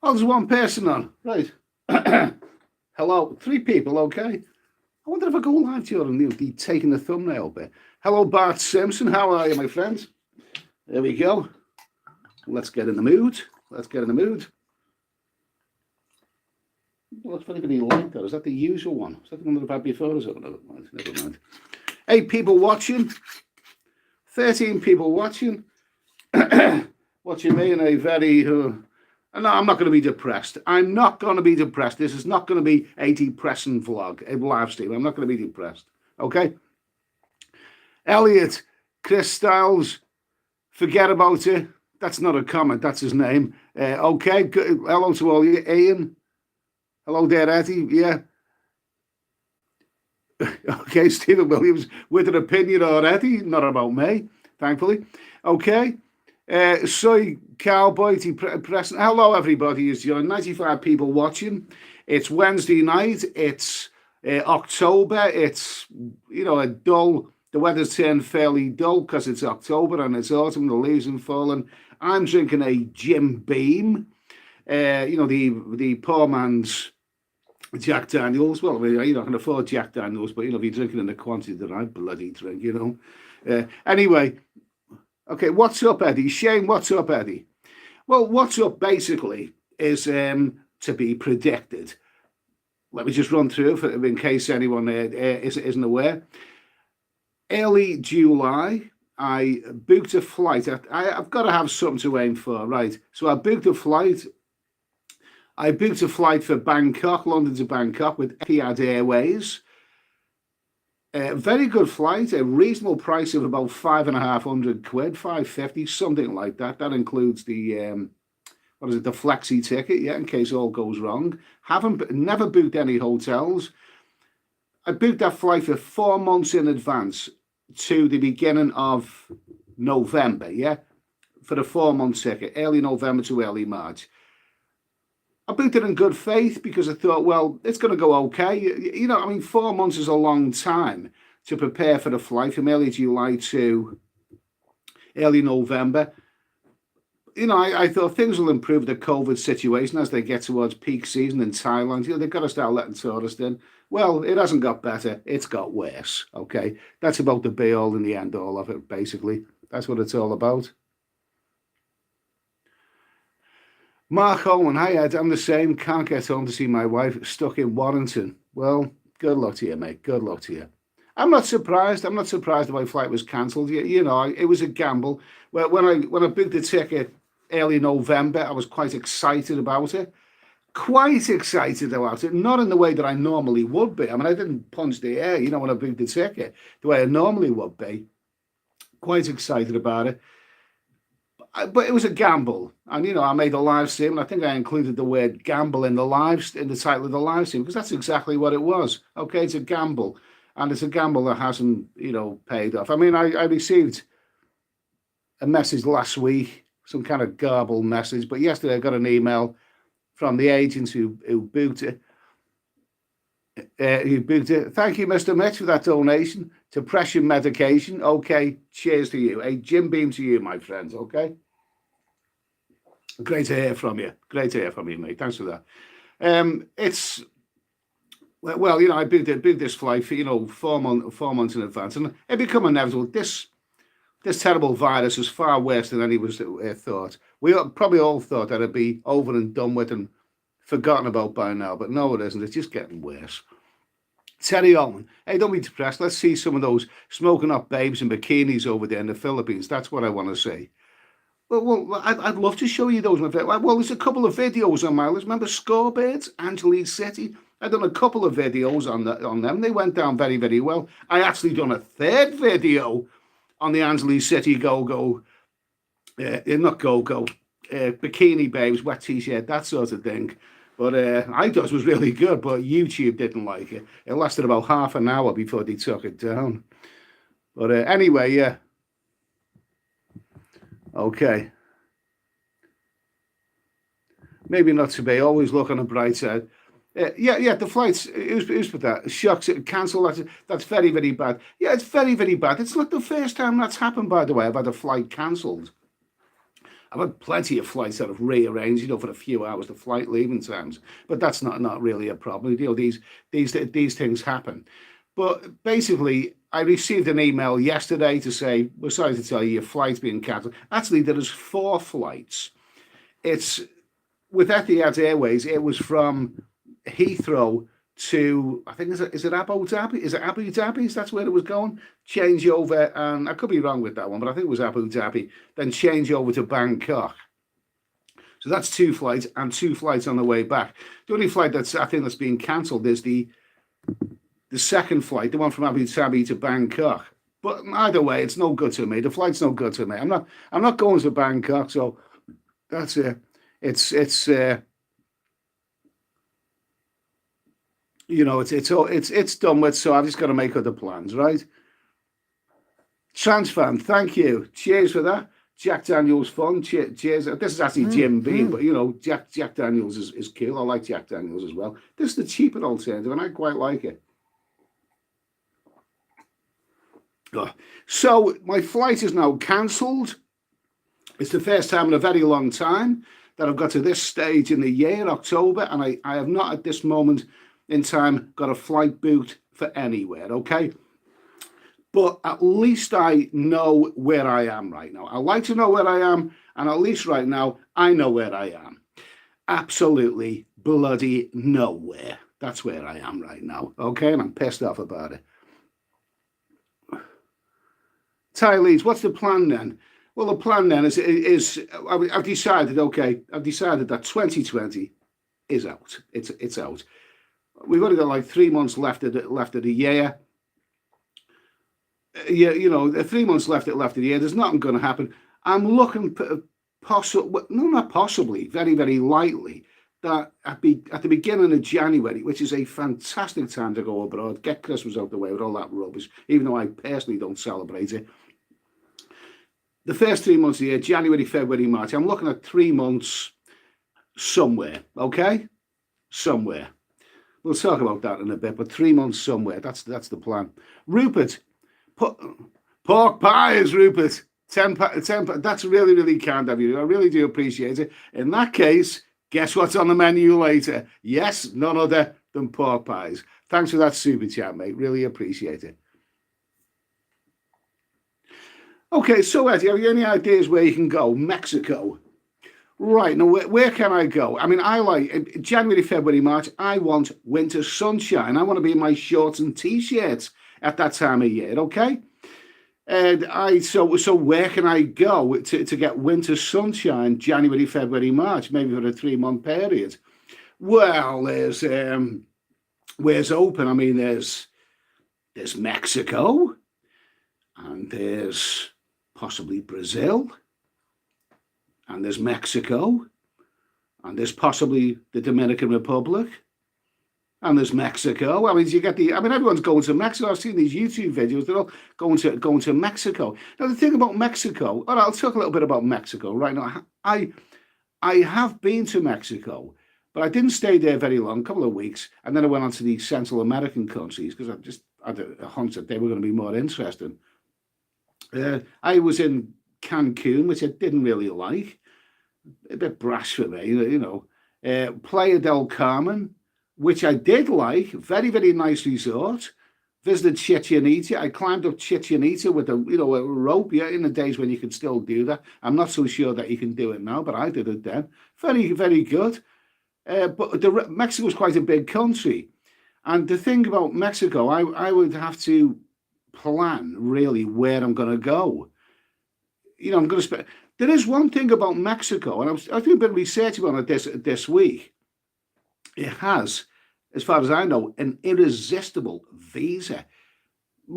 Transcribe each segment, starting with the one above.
Oh, there's one person on. Right. Hello. 3 people, okay. I wonder if I go live to you and you'll be taking the thumbnail bit. Hello, Bart Simpson. How are you, my friend? There we go. Let's get in the mood. Let's get in the mood. Well, that's very like that. Is that the usual one? Is that the one that I've had before? Never mind. Never mind. 8 people watching. 13 people watching. Watching me in a very... no, I'm not going to be depressed. I'm not going to be depressed. This is not going to be a depressing vlog, a live stream. I'm not going to be depressed. Okay? Elliot, Chris Styles, forget about it. That's not a comment. That's his name. Okay. Good. Hello to all you. Ian. Hello there, Eddie. Yeah. Okay, Stephen Williams with an opinion already. Not about me, thankfully. Okay. Soy Cowboy pressing. Hello, everybody. Is 95 people watching. It's Wednesday night. It's October. It's, a dull. The weather's turned fairly dull because it's October and it's autumn. The leaves are falling. I'm drinking a Jim Beam. The poor man's Jack Daniels. Well, you're not going to afford Jack Daniels, but if you're drinking in the quantity that I bloody drink, Anyway. Okay, what's up, Eddie? Shane, what's up, Eddie? Well, what's up, basically, is to be predicted. Let me just run through it in case anyone isn't aware. Early July, I booked a flight. I've got to have something to aim for, right? So I booked a flight. I booked a flight for Bangkok, London to Bangkok, with Etihad Airways. Very good flight, a reasonable price of about £550, £550, something like that. That includes the the flexi ticket, in case all goes wrong. Never booked any hotels. I booked that flight for 4 months in advance to the beginning of November, for the 4-month ticket, early November to early March. I booked it in good faith because I thought, well, it's going to go okay. 4 months is a long time to prepare for the flight from early July to early November. I thought things will improve the COVID situation as they get towards peak season in Thailand. They've got to start letting tourists in. Well, it hasn't got better. It's got worse, okay? That's about the be-all and the end-all of it, basically. That's what it's all about. Mark Owen, hi Ed, I'm the same, can't get home to see my wife, stuck in Warrington. Well, good luck to you, mate, good luck to you. I'm not surprised that my flight was cancelled. It was a gamble. When I booked the ticket early November, I was quite excited about it. Not in the way that I normally would be. I mean, I didn't punch the air, when I booked the ticket, the way I normally would be. Quite excited about it. But it was a gamble, and I made a live stream, and I think I included the word gamble in the title of the live stream, because that's exactly what it was. Okay, it's a gamble, and it's a gamble that hasn't paid off. I mean, I received a message last week, some kind of garbled message, but yesterday I got an email from the agent who booked it. Thank you, Mr. Mitch, for that donation. Depression medication. Okay, cheers to you. A Jim Beam to you, my friends. Okay. Great to hear from you. Great to hear from you, mate. Thanks for that. It's I booked this flight for 4 months in advance, and it become inevitable. This terrible virus is far worse than any of us thought. We probably all thought that it'd be over and done with and forgotten about by now, but no, it isn't. It's just getting worse. Terry Owen, hey, don't be depressed. Let's see some of those smoking hot babes in bikinis over there in the Philippines. That's what I want to see. Well, I'd love to show you those. Well, there's a couple of videos on my list. Remember Scorebirds, Angeles City? I've done a couple of videos on them. They went down very, very well. I actually done a third video on the Angeles City bikini babes, wet t-shirt, that sort of thing. But I thought it was really good, but YouTube didn't like it. It lasted about half an hour before they took it down. But anyway, yeah. Okay. Maybe not to be. Always look on the bright side. The flights, who's put that? Shucks, cancel. That's very, very bad. Yeah, it's very, very bad. It's not the first time that's happened, by the way. I've had a flight cancelled. I've had plenty of flights that have rearranged, for a few hours the flight leaving times, but that's not really a problem. These things happen. But basically, I received an email yesterday to say, we're sorry to tell you, your flight's being cancelled. Actually, there is 4 flights. It's with Etihad Airways. It was from Heathrow to, I think, is it Abu Dhabi? Is it Abu Dhabi? That's where it was going. Change over, and I could be wrong with that one, but I think it was Abu Dhabi. Then change over to Bangkok. So that's 2 flights and 2 flights on the way back. The only flight that's being cancelled is the second flight, the one from Abu Dhabi to Bangkok. But either way, it's no good to me. The flight's no good to me. I'm not going to Bangkok, so that's it. It's done with. So I've just got to make other plans, right? Transfan, thank you. Cheers for that. Jack Daniels fun. Cheers. This is actually Jim Beam, but Jack Daniels is cool. I like Jack Daniels as well. This is the cheaper alternative, and I quite like it. So my flight is now cancelled. It's the first time in a very long time that I've got to this stage in the year, October, and I have not at this moment in time got a flight booked for anywhere, okay? But at least I know where I am right now. I like to know where I am, and at least right now I know where I am. Absolutely bloody nowhere. That's where I am right now, okay? And I'm pissed off about it. Ty Leeds, what's the plan then? Well, the plan then is I've decided that 2020 is out. It's out. We've only got like 3 months left of the year. Yeah, 3 months left of the year. There's nothing going to happen. I'm looking possibly, very, very likely that at the beginning of January, which is a fantastic time to go abroad, get Christmas out the way with all that rubbish, even though I personally don't celebrate it. The first 3 months of the year, January, February, March, I'm looking at 3 months somewhere, okay? Somewhere. We'll talk about that in a bit, but 3 months somewhere. That's the plan. Rupert, pork pies, Rupert. 10. That's really, really kind of you. I really do appreciate it. In that case, guess what's on the menu later? Yes, none other than pork pies. Thanks for that super chat, mate. Really appreciate it. Okay, so Eddie, have you any ideas where you can go? Mexico. Right, now where can I go? I mean, I like January, February, March. I want winter sunshine. I want to be in my shorts and t-shirts at that time of year, okay? And so where can I go to get winter sunshine? January, February, March, maybe for a 3-month period. Well, there's where's open? I mean, there's Mexico, and there's possibly Brazil, and there's Mexico, and there's possibly the Dominican Republic, and there's Mexico. I mean, everyone's going to Mexico. I've seen these YouTube videos. They're all going to Mexico. Now, the thing about Mexico, I'll talk a little bit about Mexico right now. I have been to Mexico, but I didn't stay there very long, a couple of weeks, and then I went on to the Central American countries because I just had a hunch that they were going to be more interesting. I was in Cancun, which I didn't really like. A bit brash for me, Playa del Carmen, which I did like. Very, very nice resort. Visited Chichen Itza. I climbed up Chichen Itza with a rope. Yeah, in the days when you could still do that. I'm not so sure that you can do it now, but I did it then. Very, very good. But Mexico is quite a big country, and the thing about Mexico, I would have to plan really where I'm going to go. I'm going to spend. There is one thing about Mexico, and I was doing a bit of research on it this week. It has, as far as I know, an irresistible visa.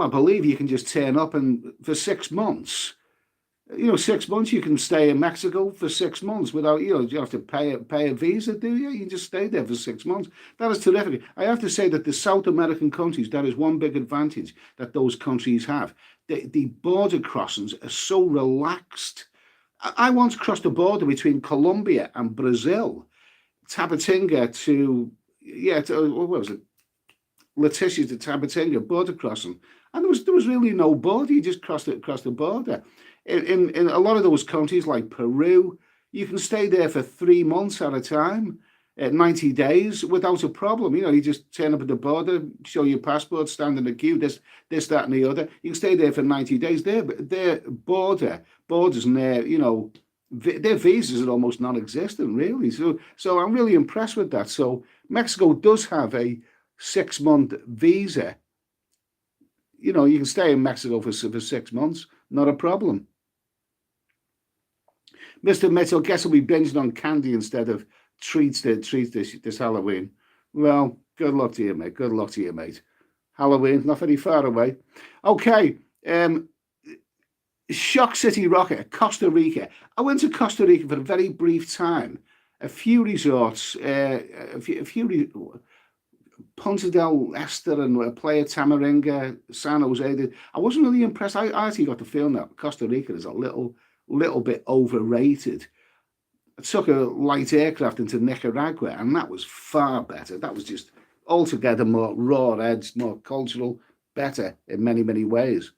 I believe you can just turn up and for 6 months. 6 months you can stay in Mexico for 6 months without, you have to pay a visa, do you? You can just stay there for 6 months. That is terrific. I have to say that the South American countries, that is one big advantage that those countries have. The border crossings are so relaxed. I once crossed the border between Colombia and Brazil, Tabatinga to what was it? Leticia to Tabatinga border crossing, and there was really no border. You just crossed the border. In a lot of those countries like Peru, you can stay there for 3 months at a time, 90 days without a problem. You just turn up at the border, show your passport, stand in the queue, this, that, and the other. You can stay there for 90 days. Their borders and their visas are almost non-existent, really. So I'm really impressed with that. So Mexico does have a 6-month visa. You can stay in Mexico for 6 months, not a problem. Mr. Mitchell, guess I'll be binging on candy instead of treats this Halloween. Well, good luck to you, mate. Good luck to you, mate. Halloween, not very far away. Okay. Shock City Rocket, Costa Rica. I went to Costa Rica for a very brief time. A few resorts, Ponta del Este and Playa Tamaringa, San Jose. I wasn't really impressed. I actually got the feeling that Costa Rica is a little bit overrated. I took a light aircraft into Nicaragua, and that was far better. That was just altogether more raw edged, more cultural, better in many, many ways.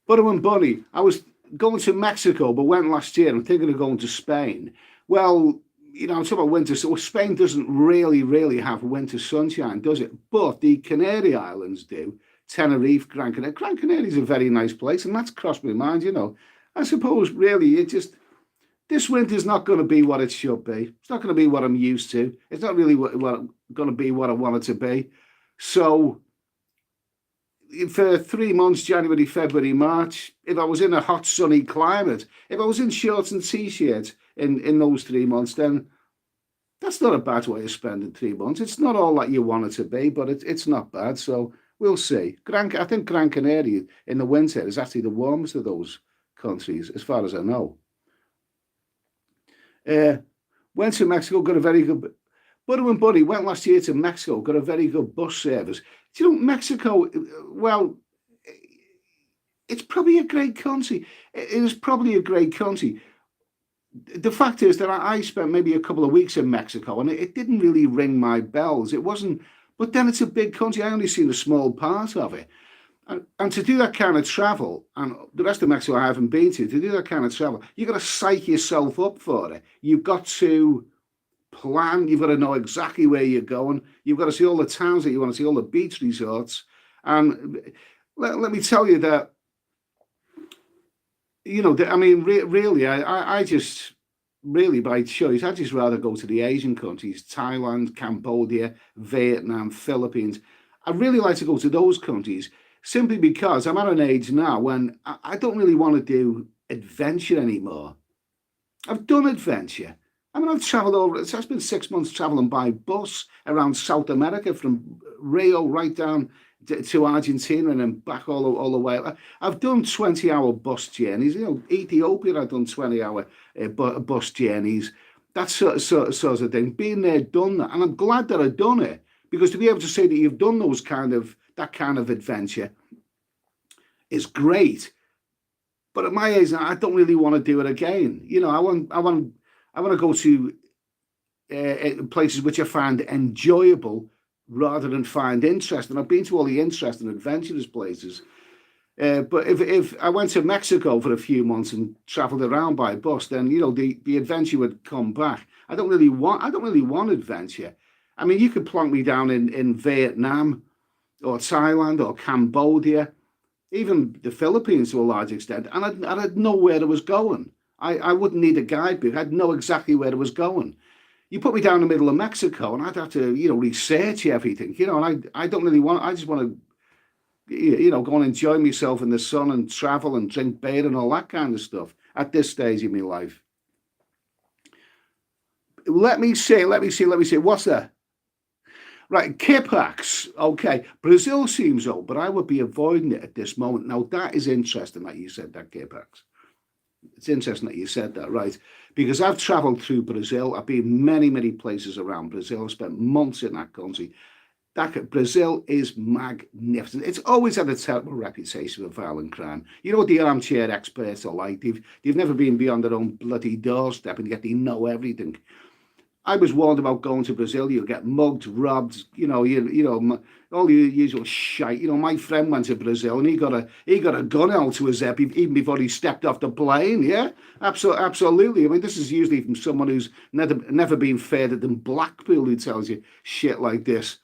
Butter and Bunny, I was going to Mexico, but went last year. I'm thinking of going to Spain. Well, I'm talking about winter. So Spain doesn't really have winter sunshine, does it? But the Canary Islands do. Tenerife, Gran Canaria. Gran Canaria is a very nice place, and that's crossed my mind, I suppose, really, this winter's not going to be what it should be. It's not going to be what I'm used to. It's not really going to be what I want it to be. So for 3 months, January, February, March, if I was in a hot, sunny climate, if I was in shorts and T-shirts in those 3 months, then that's not a bad way of spending 3 months. It's not all that you want it to be, but it's not bad. So we'll see. I think Gran Canaria in the winter is actually the warmest of those countries, as far as I know. Went to Mexico, got a very good... Butter and Buddy went last year to Mexico, got a very good bus service. Do Mexico, well, it's probably a great country. It is probably a great country. The fact is that I spent maybe a couple of weeks in Mexico, and it didn't really ring my bells. It wasn't... But then it's a big country. I only seen a small part of it. And to do that kind of travel, and the rest of Mexico I haven't been to do that kind of travel, you've got to psych yourself up for it. You've got to plan. You've got to know exactly where you're going. You've got to see all the towns that you want to see, all the beach resorts. And let me tell you that, really, I just, really by choice, I'd just rather go to the Asian countries, Thailand, Cambodia, Vietnam, Philippines. I'd really like to go to those countries, simply because I'm at an age now when I don't really want to do adventure anymore. I've done adventure. I've traveled over, it's been 6 months traveling by bus around South America, from Rio right down to Argentina and then back all the way. I've done 20-hour bus journeys. Ethiopia, I've done 20-hour bus journeys. That sort of thing. Being there, done that. And I'm glad that I've done it, because to be able to say that you've done that kind of adventure is great. But at my age, I don't really want to do it again. I want to go to places which I find enjoyable rather than find interesting. I've been to all the interesting, adventurous places. But if I went to Mexico for a few months and travelled around by bus, then the adventure would come back. I don't really want adventure. You could plonk me down in Vietnam or Thailand or Cambodia, even the Philippines to a large extent, and I'd know where it was going. I wouldn't need a guidebook. I'd know exactly where it was going. You put me down in the middle of Mexico, and I'd have to, research everything, and I don't really want. I just want to, go and enjoy myself in the sun and travel and drink beer and all that kind of stuff at this stage in my life. Let me see. What's that? Right, Kipax. Okay, Brazil seems old, but I would be avoiding it at this moment. Now, that is interesting that you said that, Kipax. It's interesting that you said that, right? Because I've travelled through Brazil. I've been many, many places around Brazil. I've spent months in that country. Brazil is magnificent. It's always had a terrible reputation for violent crime. You know what the armchair experts are like? They've never been beyond their own bloody doorstep, and yet they know everything. I was warned about going to Brazil. You'll get mugged, robbed, all the usual shite. My friend went to Brazil and he got a gun out to his hip even before he stepped off the plane. Yeah, absolutely. I mean, this is usually from someone who's never been further than Blackpool who tells you shit like this.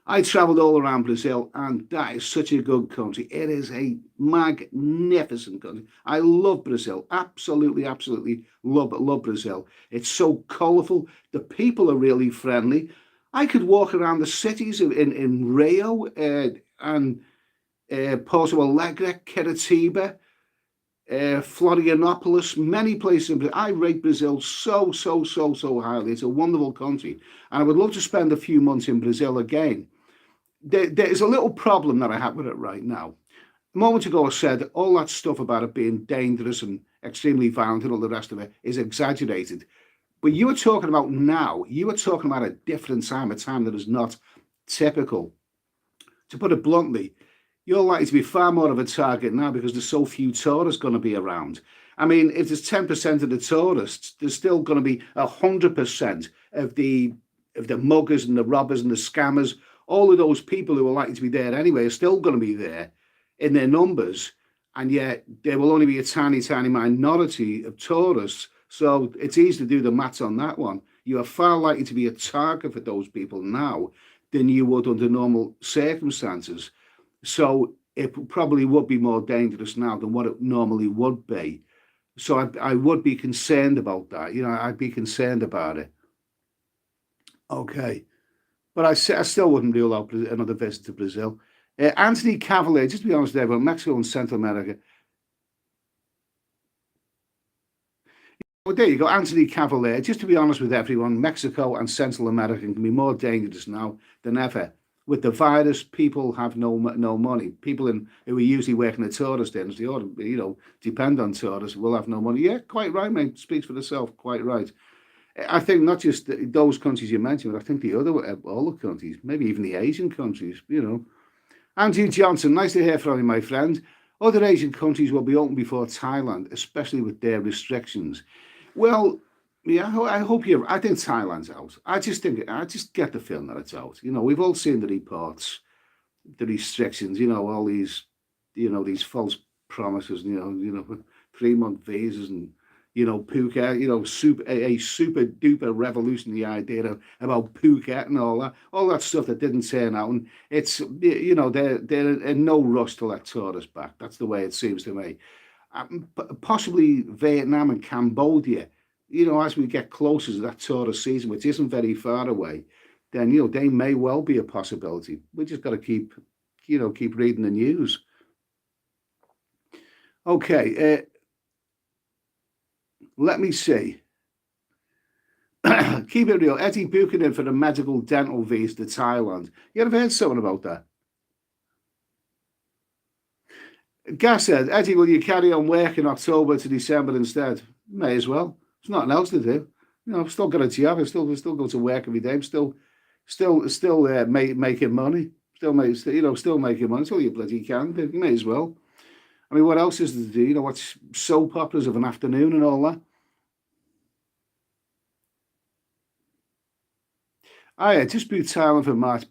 I travelled all around Brazil, and that is such a good country. It is a magnificent country. I love Brazil. Absolutely, absolutely love Brazil. It's so colourful. The people are really friendly. I could walk around the cities in Rio and Porto Alegre, Curitiba, Florianopolis, many places. I rate Brazil so, so, so, so highly. It's a wonderful country. And I would love to spend a few months in Brazil again. There's a little problem that I have with it right now. A moment ago, I said all that stuff about it being dangerous and extremely violent and all the rest of it is exaggerated. But you are talking about now, you are talking about a different time, a time that is not typical. To put it bluntly, you're likely to be far more of a target now because there's so few tourists going to be around. I mean, if there's 10% of the tourists, there's still going to be 100% of the muggers and the robbers and the scammers. All of those people who are likely to be there anyway are still going to be there in their numbers, and yet there will only be a tiny, tiny minority of tourists. So it's easy to do the maths on that one. You are far likely to be a target for those people now than you would under normal circumstances. So it probably would be more dangerous now than what it normally would be. So I would be concerned about that. I'd be concerned about it. Okay. But I still wouldn't rule out another visit to Brazil. Anthony Cavalier, just to be honest, there, about Mexico and Central America. Well, there you go, Anthony Cavalier. Just to be honest with everyone, Mexico and Central America can be more dangerous now than ever. With the virus, people have no money. People who are usually working at tourist industry, or depend on tourists, will have no money. Yeah, quite right, mate. Speaks for itself. Quite right. I think not just those countries you mentioned, but I think all the countries, maybe even the Asian countries, Andrew Johnson, nice to hear from you, my friend. Other Asian countries will be open before Thailand, especially with their restrictions. Well, yeah, I think Thailand's out. I just get the feeling that it's out. We've all seen the reports, the restrictions, all these false promises, 3-month visas and Phuket, super duper revolutionary idea about Phuket and all that stuff that didn't turn out. And it's, they're in no rush to let tourists back. That's the way it seems to me. Possibly Vietnam and Cambodia, as we get closer to that tourist season, which isn't very far away, then, they may well be a possibility. We just got to keep reading the news. Okay. Let me see. Keep it real. Eddie booking in for a medical dental visa to Thailand. You ever heard something about that? Gas said, Eddie, will you carry on working October to December instead? May as well. There's nothing else to do. I've still got a job. I still go to work every day. I'm still making money. Still making money. That's all you bloody can do. You may as well. I mean, what else is there to do? Watch soap operas of an afternoon and all that. Just booked Thailand for March.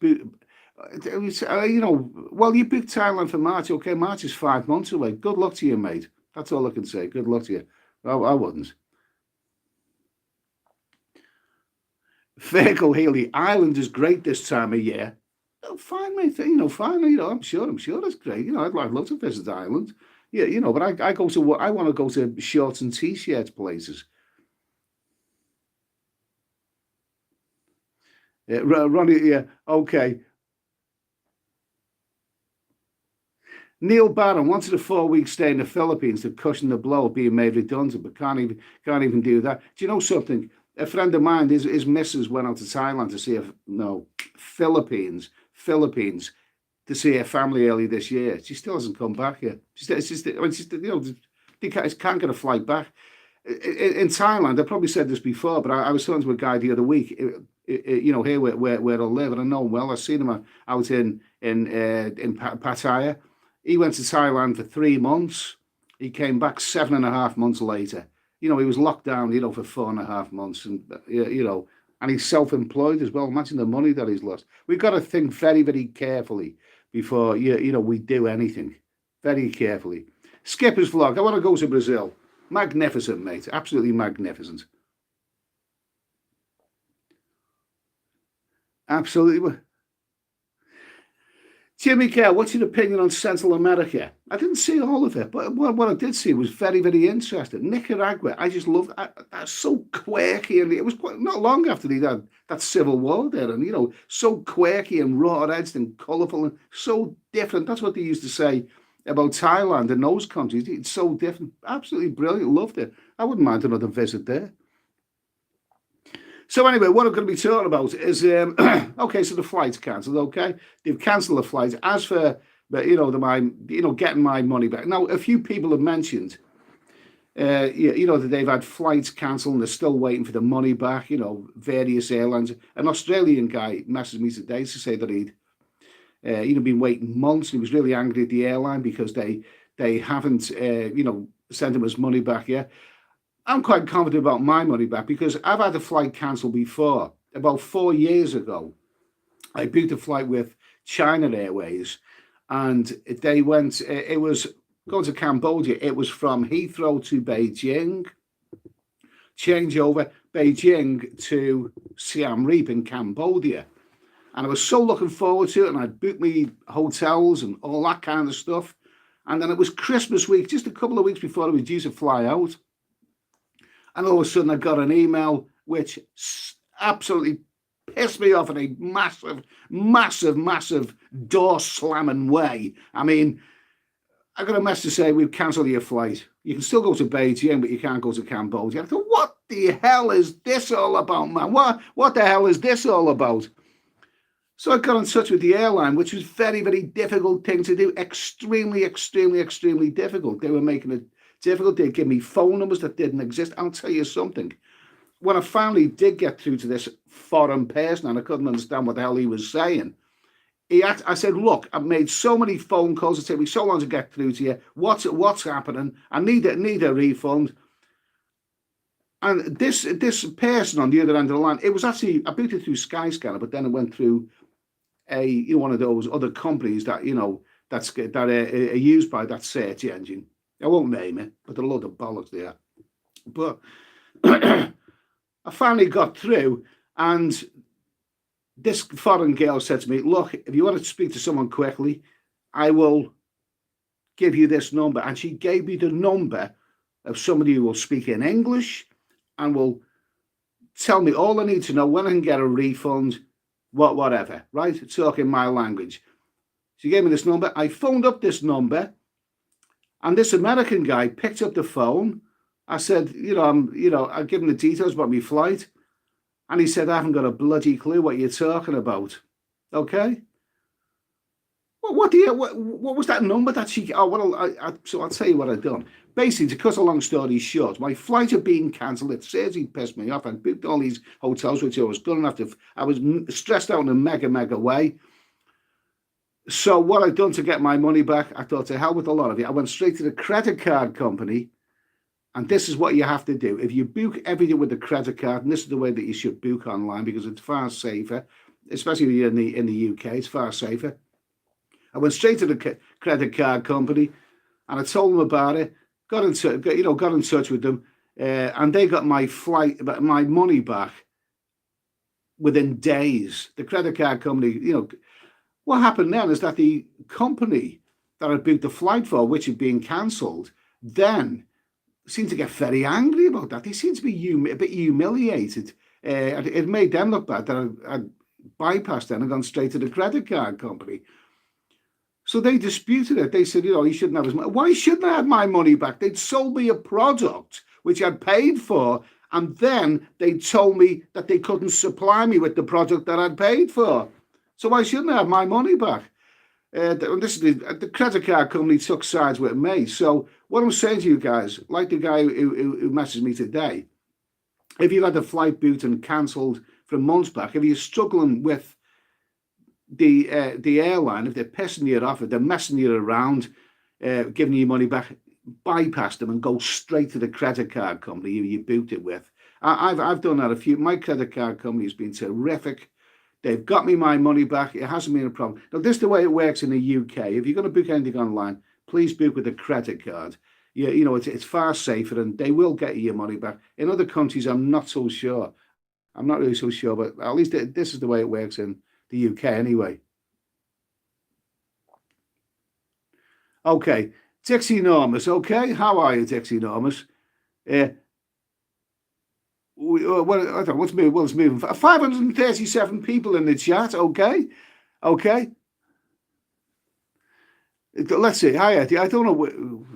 Well, you booked Thailand for March. Okay, March is 5 months away. Good luck to you, mate. That's all I can say. Good luck to you. I wouldn't. Fergal Healy, Ireland is great this time of year. Oh, fine, mate. Fine. I'm sure it's great. I'd love to visit Ireland. Yeah, but I want to go to shorts and t-shirts places. Ronnie, yeah, okay. Neil Barron wanted a 4-week stay in the Philippines to cushion the blow of being made redundant, but can't even do that. Do you know something? A friend of mine, his missus went out to Thailand to see Philippines to see her family early this year. She still hasn't come back yet. They can't get a flight back. In Thailand, I probably said this before, but I was talking to a guy the other week. Here where I live, and I know him well. I've seen him out in Pattaya. He went to Thailand for 3 months. He came back 7.5 months later. he was locked down, for 4.5 months, and and he's self-employed as well. Imagine the money that he's lost. We've got to think very, very carefully before we do anything. Very carefully. Skipper's vlog. I want to go to Brazil. Magnificent, mate. Absolutely magnificent. Absolutely. Jimmy Kerr, what's your opinion on Central America? I didn't see all of it, but what I did see was very, very interesting. Nicaragua, I just love that's so quirky, and it was not long after they had that civil war there, and so quirky and raw-edged and colourful and so different. That's what they used to say about Thailand and those countries. It's so different. Absolutely brilliant. Loved it. I wouldn't mind another visit there. So anyway, what I'm going to be talking about is, okay, so the flight's cancelled, okay? They've cancelled the flight. As for, getting my money back. Now, a few people have mentioned, that they've had flights cancelled and they're still waiting for the money back, various airlines. An Australian guy messaged me today to say that he'd been waiting months, and he was really angry at the airline because they haven't, sent him his money back yet. I'm quite confident about my money back because I've had a flight cancelled before. About 4 years ago, I booked a flight with China Airways, and they went, it was going to Cambodia. It was from Heathrow to Beijing, change over Beijing to Siem Reap in Cambodia. And I was so looking forward to it, and I'd booked me hotels and all that kind of stuff. And then it was Christmas week, just a couple of weeks before I was due to fly out. And all of a sudden I got an email which absolutely pissed me off in a massive, massive, massive door slamming way. I mean, I got a message to say, we've cancelled your flight. You can still go to Beijing, but you can't go to Cambodia. I thought, what the hell is this all about, man? What the hell is this all about? So I got in touch with the airline, which was very, very difficult thing to do. Extremely, extremely, extremely difficult. They were making it difficult. They'd give me phone numbers that didn't exist. I'll tell you something. When I finally did get through to this foreign person and I couldn't understand what the hell he was saying, I said, look, I've made so many phone calls. It took me so long to get through to you. What's happening? I need a refund. And this person on the other end of the line, it was actually, I booked it through Skyscanner, but then it went through one of those other companies that, that are used by that search engine. I won't name it, but a load of bollocks there. But I finally got through, and this foreign girl said to me, look, if you want to speak to someone quickly, I will give you this number. And she gave me the number of somebody who will speak in English and will tell me all I need to know, when I can get a refund, whatever, right? Talking my language. She gave me this number. I phoned up this number, and this American guy picked up the phone. I said, I give him the details about my flight. And he said, I haven't got a bloody clue what you're talking about. Okay? Well, what was that number that she... so I'll tell you what I've done. Basically, to cut a long story short, my flight had been cancelled. It seriously pissed me off. I booked all these hotels, which I was going to have to... I was stressed out in a mega way. So what I've done to get my money back, I thought, to hell with a lot of it. I went straight to the credit card company, and this is what you have to do. If you book everything with a credit card, and this is the way that you should book online because it's far safer, especially in the UK, it's far safer. I went straight to the credit card company, and I told them about it. Got in touch with them, and they got my money back within days. The credit card company, what happened then is that the company that I booked the flight for, which had been cancelled, then seemed to get very angry about that. They seemed to be a bit humiliated. It made them look bad that I'd bypassed them and gone straight to the credit card company. So they disputed it. They said, he shouldn't have his money. Why shouldn't I have my money back? They'd sold me a product which I'd paid for, and then they told me that they couldn't supply me with the product that I'd paid for. So why shouldn't I have my money back? The credit card company took sides with me. So what I'm saying to you guys, like the guy who messaged me today, if you had a flight booked and cancelled from months back, if you're struggling with the airline, if they're pissing you off, if they're messing you around, giving you money back, bypass them and go straight to the credit card company you booked it with. I've done that a few. My credit card company has been terrific. They've got me my money back. It hasn't been a problem. Now, this is the way it works in the UK. If you're going to book anything online, please book with a credit card. You know, it's far safer, and they will get you your money back. In other countries, I'm not so sure. I'm not really so sure, but at least this is the way it works in the UK anyway. Okay, Dixie Enormous. Okay, how are you, Dixie Enormous? Well, I don't know what's moving. What's moving? 537 people in the chat. Okay, okay. Let's see. Hi, Eddie. I don't know.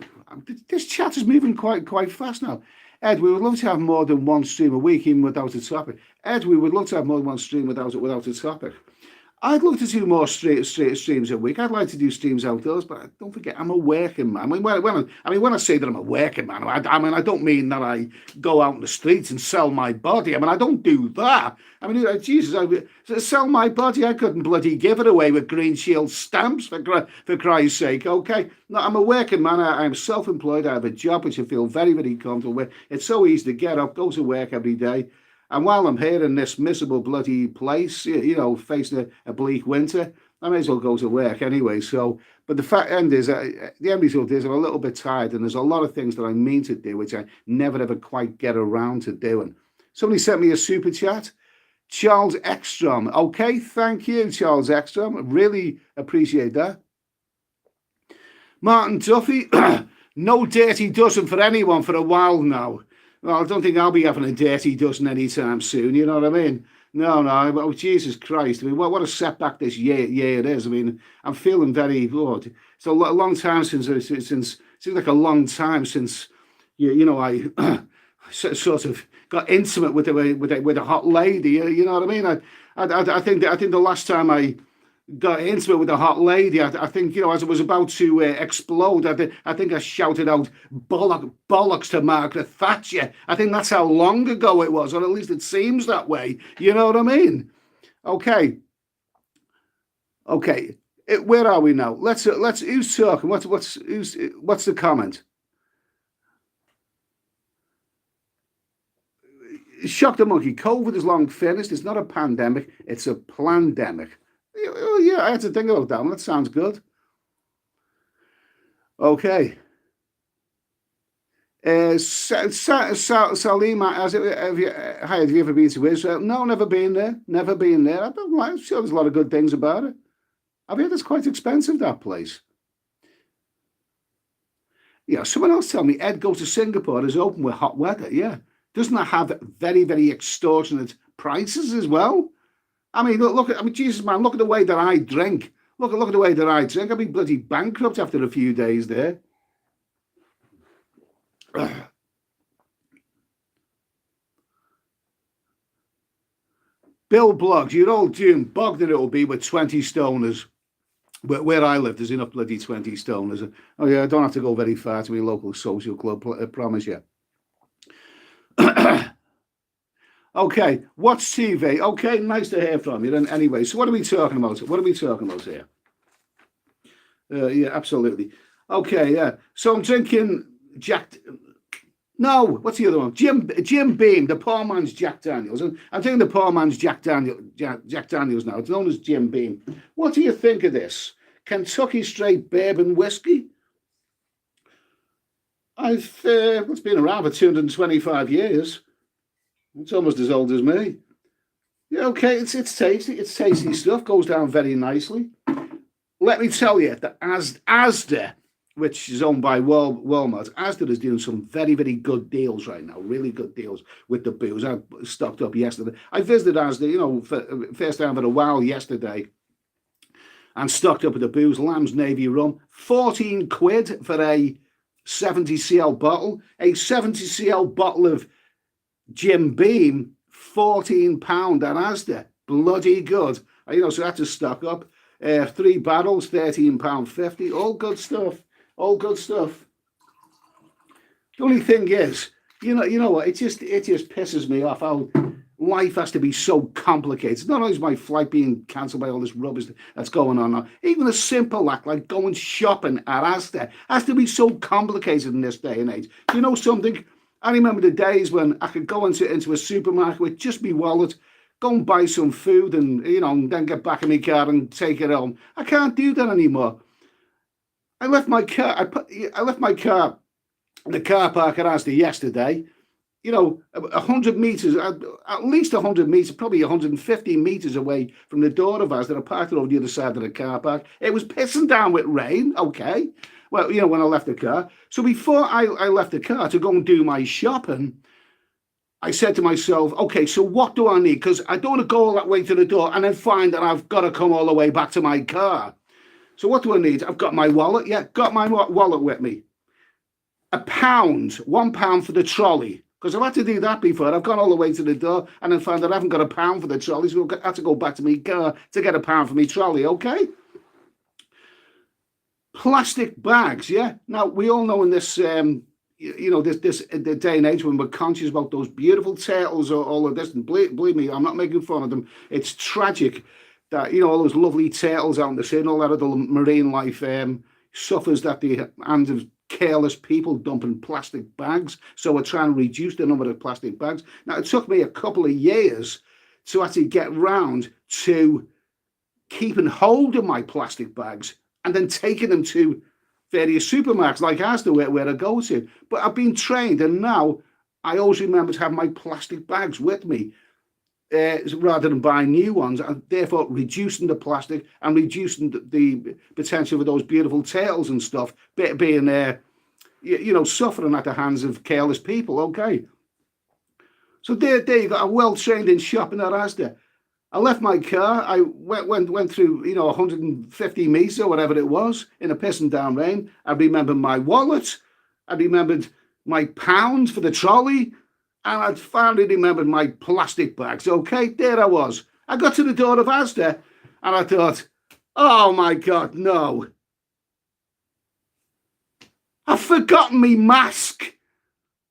This chat is moving quite fast now. Ed, we would love to have more than one stream a week, even without a topic. Ed, we would love to have more than one stream without a topic. I'd love to do more streams a week. I'd like to do streams outdoors, but don't forget, I'm a working man. When I say that I'm a working man, I don't mean that I go out in the streets and sell my body. I don't do that. Jesus, sell my body. I couldn't bloody give it away with Green Shield stamps for Christ's sake. Okay, no, I'm a working man. I'm self-employed. I have a job which I feel very, very comfortable with. It's so easy to get up, go to work every day. And while I'm here in this miserable bloody place, facing a bleak winter, I may as well go to work anyway. So, but the end result is I'm a little bit tired, and there's a lot of things that I mean to do, which I never ever quite get around to doing. Somebody sent me a super chat. Charles Ekstrom. Okay, thank you, Charles Ekstrom. Really appreciate that. Martin Duffy. No dirty dozen for anyone for a while now. Well, I don't think I'll be having a dirty dozen anytime soon. You know what I mean? No. Oh, Jesus Christ! What a setback this year it is. I'm feeling very. Oh, it's a long time since seems like a long time since I sort of got intimate with a hot lady. You know what I mean? I think the last time I got intimate with a hot lady, I think, as I was about to explode, I think I shouted out bollocks to Margaret Thatcher. I think that's how long ago it was, or at least it seems that way. You know what I mean? Okay. Where are we now? Let's who's talking? What's the comment? Shock the monkey. COVID is long finished. It's not a pandemic. It's a plandemic. Oh, yeah, I had to think about that one. That sounds good. Okay. Salima, have you ever been to Israel? No, never been there. I'm sure there's a lot of good things about it. I've heard it's quite expensive, that place. Yeah, someone else tell me Ed goes to Singapore is open with hot weather. Yeah. Doesn't that have very, very extortionate prices as well? Jesus, man, look at the way that I drink. Look at the way that I drink. I'll be bloody bankrupt after a few days there. Bill Bloggs, you're all doomed. Bogged it will be with 20 stoners. Where I live, there's enough bloody 20 stoners. Oh, yeah, I don't have to go very far to my local social club, I promise you. Okay, watch TV. Okay, nice to hear from you. Then anyway, so what are we talking about? Here? Yeah, absolutely. Okay, yeah. So I'm drinking Jack. No, what's the other one? Jim Beam, the poor man's Jack Daniels. I'm drinking the poor man's Jack Daniels now. It's known as Jim Beam. What do you think of this? Kentucky straight bourbon whiskey. It's been around for 225 years. It's almost as old as me. Yeah, okay, it's tasty. It's tasty stuff. Goes down very nicely. Let me tell you that Asda, which is owned by Walmart, Asda is doing some very, very good deals right now. Really good deals with the booze. I stocked up yesterday. I visited Asda, for first time in a while yesterday, and stocked up with the booze. Lamb's Navy rum, 14 quid for a 70cl bottle. A 70cl bottle of Jim Beam, £14 at Asda. Bloody good. So I had to stock up. 3 barrels, £13.50. All good stuff. The only thing is, you know what? It just pisses me off how life has to be so complicated. Not only is my flight being cancelled by all this rubbish that's going on now, even a simple act like going shopping at Asda has to be so complicated in this day and age. Do you know something? I remember the days when I could go into a supermarket with just my wallet, go and buy some food, and and then get back in my car and take it home. I can't do that anymore. I left my car. I left my car in the car park at Asda yesterday. 100 meters, at least 100 meters, probably 150 meters away from the door of us that are parked over the other side of the car park. It was pissing down with rain. Okay. Well, when I left the car. So before I left the car to go and do my shopping, I said to myself, okay, so what do I need? Because I don't want to go all that way to the door and then find that I've got to come all the way back to my car. So what do I need? I've got my wallet. Yeah, got my wallet with me. £1 for the trolley. Because I've had to do that before. I've gone all the way to the door and then found that I haven't got £1 for the trolley, so I have to go back to my car to get £1 for my trolley, okay? Plastic bags, yeah? Now, we all know in this, the day and age when we're conscious about those beautiful turtles or all of this, and believe me, I'm not making fun of them. It's tragic that, all those lovely turtles out in the sea and all that other marine life suffers at the hands of careless people dumping plastic bags. So we're trying to reduce the number of plastic bags. Now, it took me a couple of years to actually get round to keeping hold of my plastic bags and then taking them to various supermarkets like Asda where I go to. But I've been trained, and now I always remember to have my plastic bags with me rather than buying new ones, and therefore reducing the plastic and reducing the potential for those beautiful turtles and stuff being suffering at the hands of careless people. Okay, so there you go. I'm well trained in shopping at Asda. I left my car. I went through 150 meters or whatever it was in a pissing down rain. I remembered my wallet. I remembered my pounds for the trolley. And I'd finally remembered my plastic bags. Okay, there I was. I got to the door of Asda and I thought, oh my God, no. I've forgotten me mask.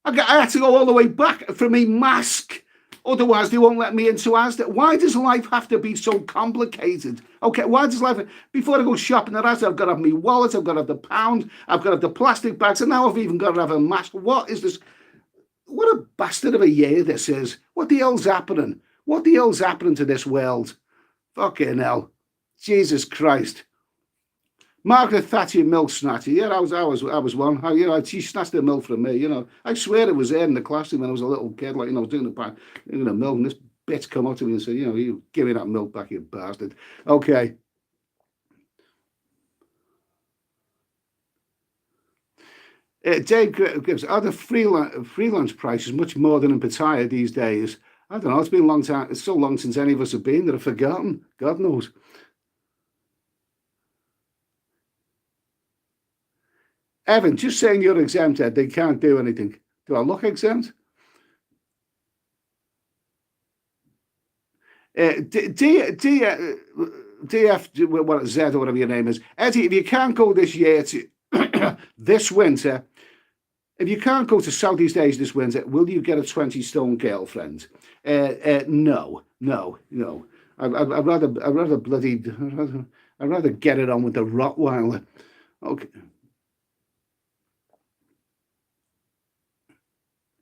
I had to go all the way back for me mask. Otherwise, they won't let me into Asda. Why does life have to be so complicated? Okay, why does life... Before I go shopping at Asda, I've got to have my wallet, I've got to have the pound, I've got to have the plastic bags, and now I've even got to have a mask. What is this? What a bastard of a year this is. What the hell's happening? What the hell's happening to this world? Fucking hell. Jesus Christ. Margaret Thatcher milk snatcher. Yeah, I was one. She snatched the milk from me, I swear it was there in the classroom when I was a little kid, I was doing the milk, and this bitch come up to me and said, you give me that milk back, you bastard. Okay. Dave gives, are the freelance prices much more than in Pattaya these days? I don't know. It's been a long time. It's so long since any of us have been that I've forgotten. God knows. Evan, just saying you're exempt, Ed. They can't do anything. Do I look exempt? DF, what Z or whatever your name is, Eddie. If you can't go this year to this winter. If you can't go to Southeast Asia this winter, will you get a 20-stone girlfriend? No. I'd rather get it on with the Rottweiler. Okay.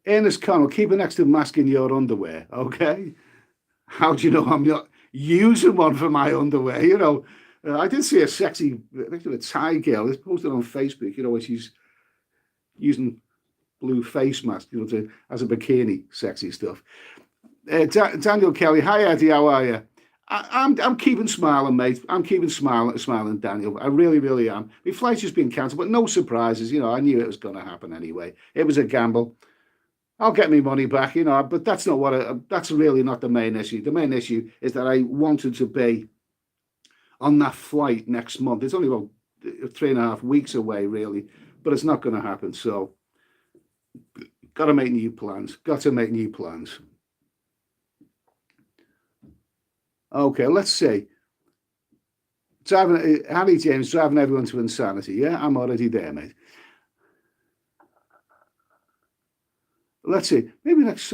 Ernest Connell, keep an extra mask in your underwear, okay? How do you know I'm not using one for my underwear? I did see a sexy, I think a Thai girl. It's posted on Facebook. Where she's using blue face mask, as a bikini. Sexy stuff. Daniel Kelly, hi Eddie, how are you? I'm keeping smiling, mate. I'm keeping smiling, Daniel. I really, really am. My flight's just been cancelled, but no surprises. I knew it was going to happen anyway. It was a gamble. I'll get my money back, but that's not that's really not the main issue. The main issue is that I wanted to be on that flight next month. It's only about 3.5 weeks away, really, but it's not going to happen. So, got to make new plans. Okay, let's see. Harry James driving everyone to insanity. Yeah, I'm already there, mate. let's see, maybe next,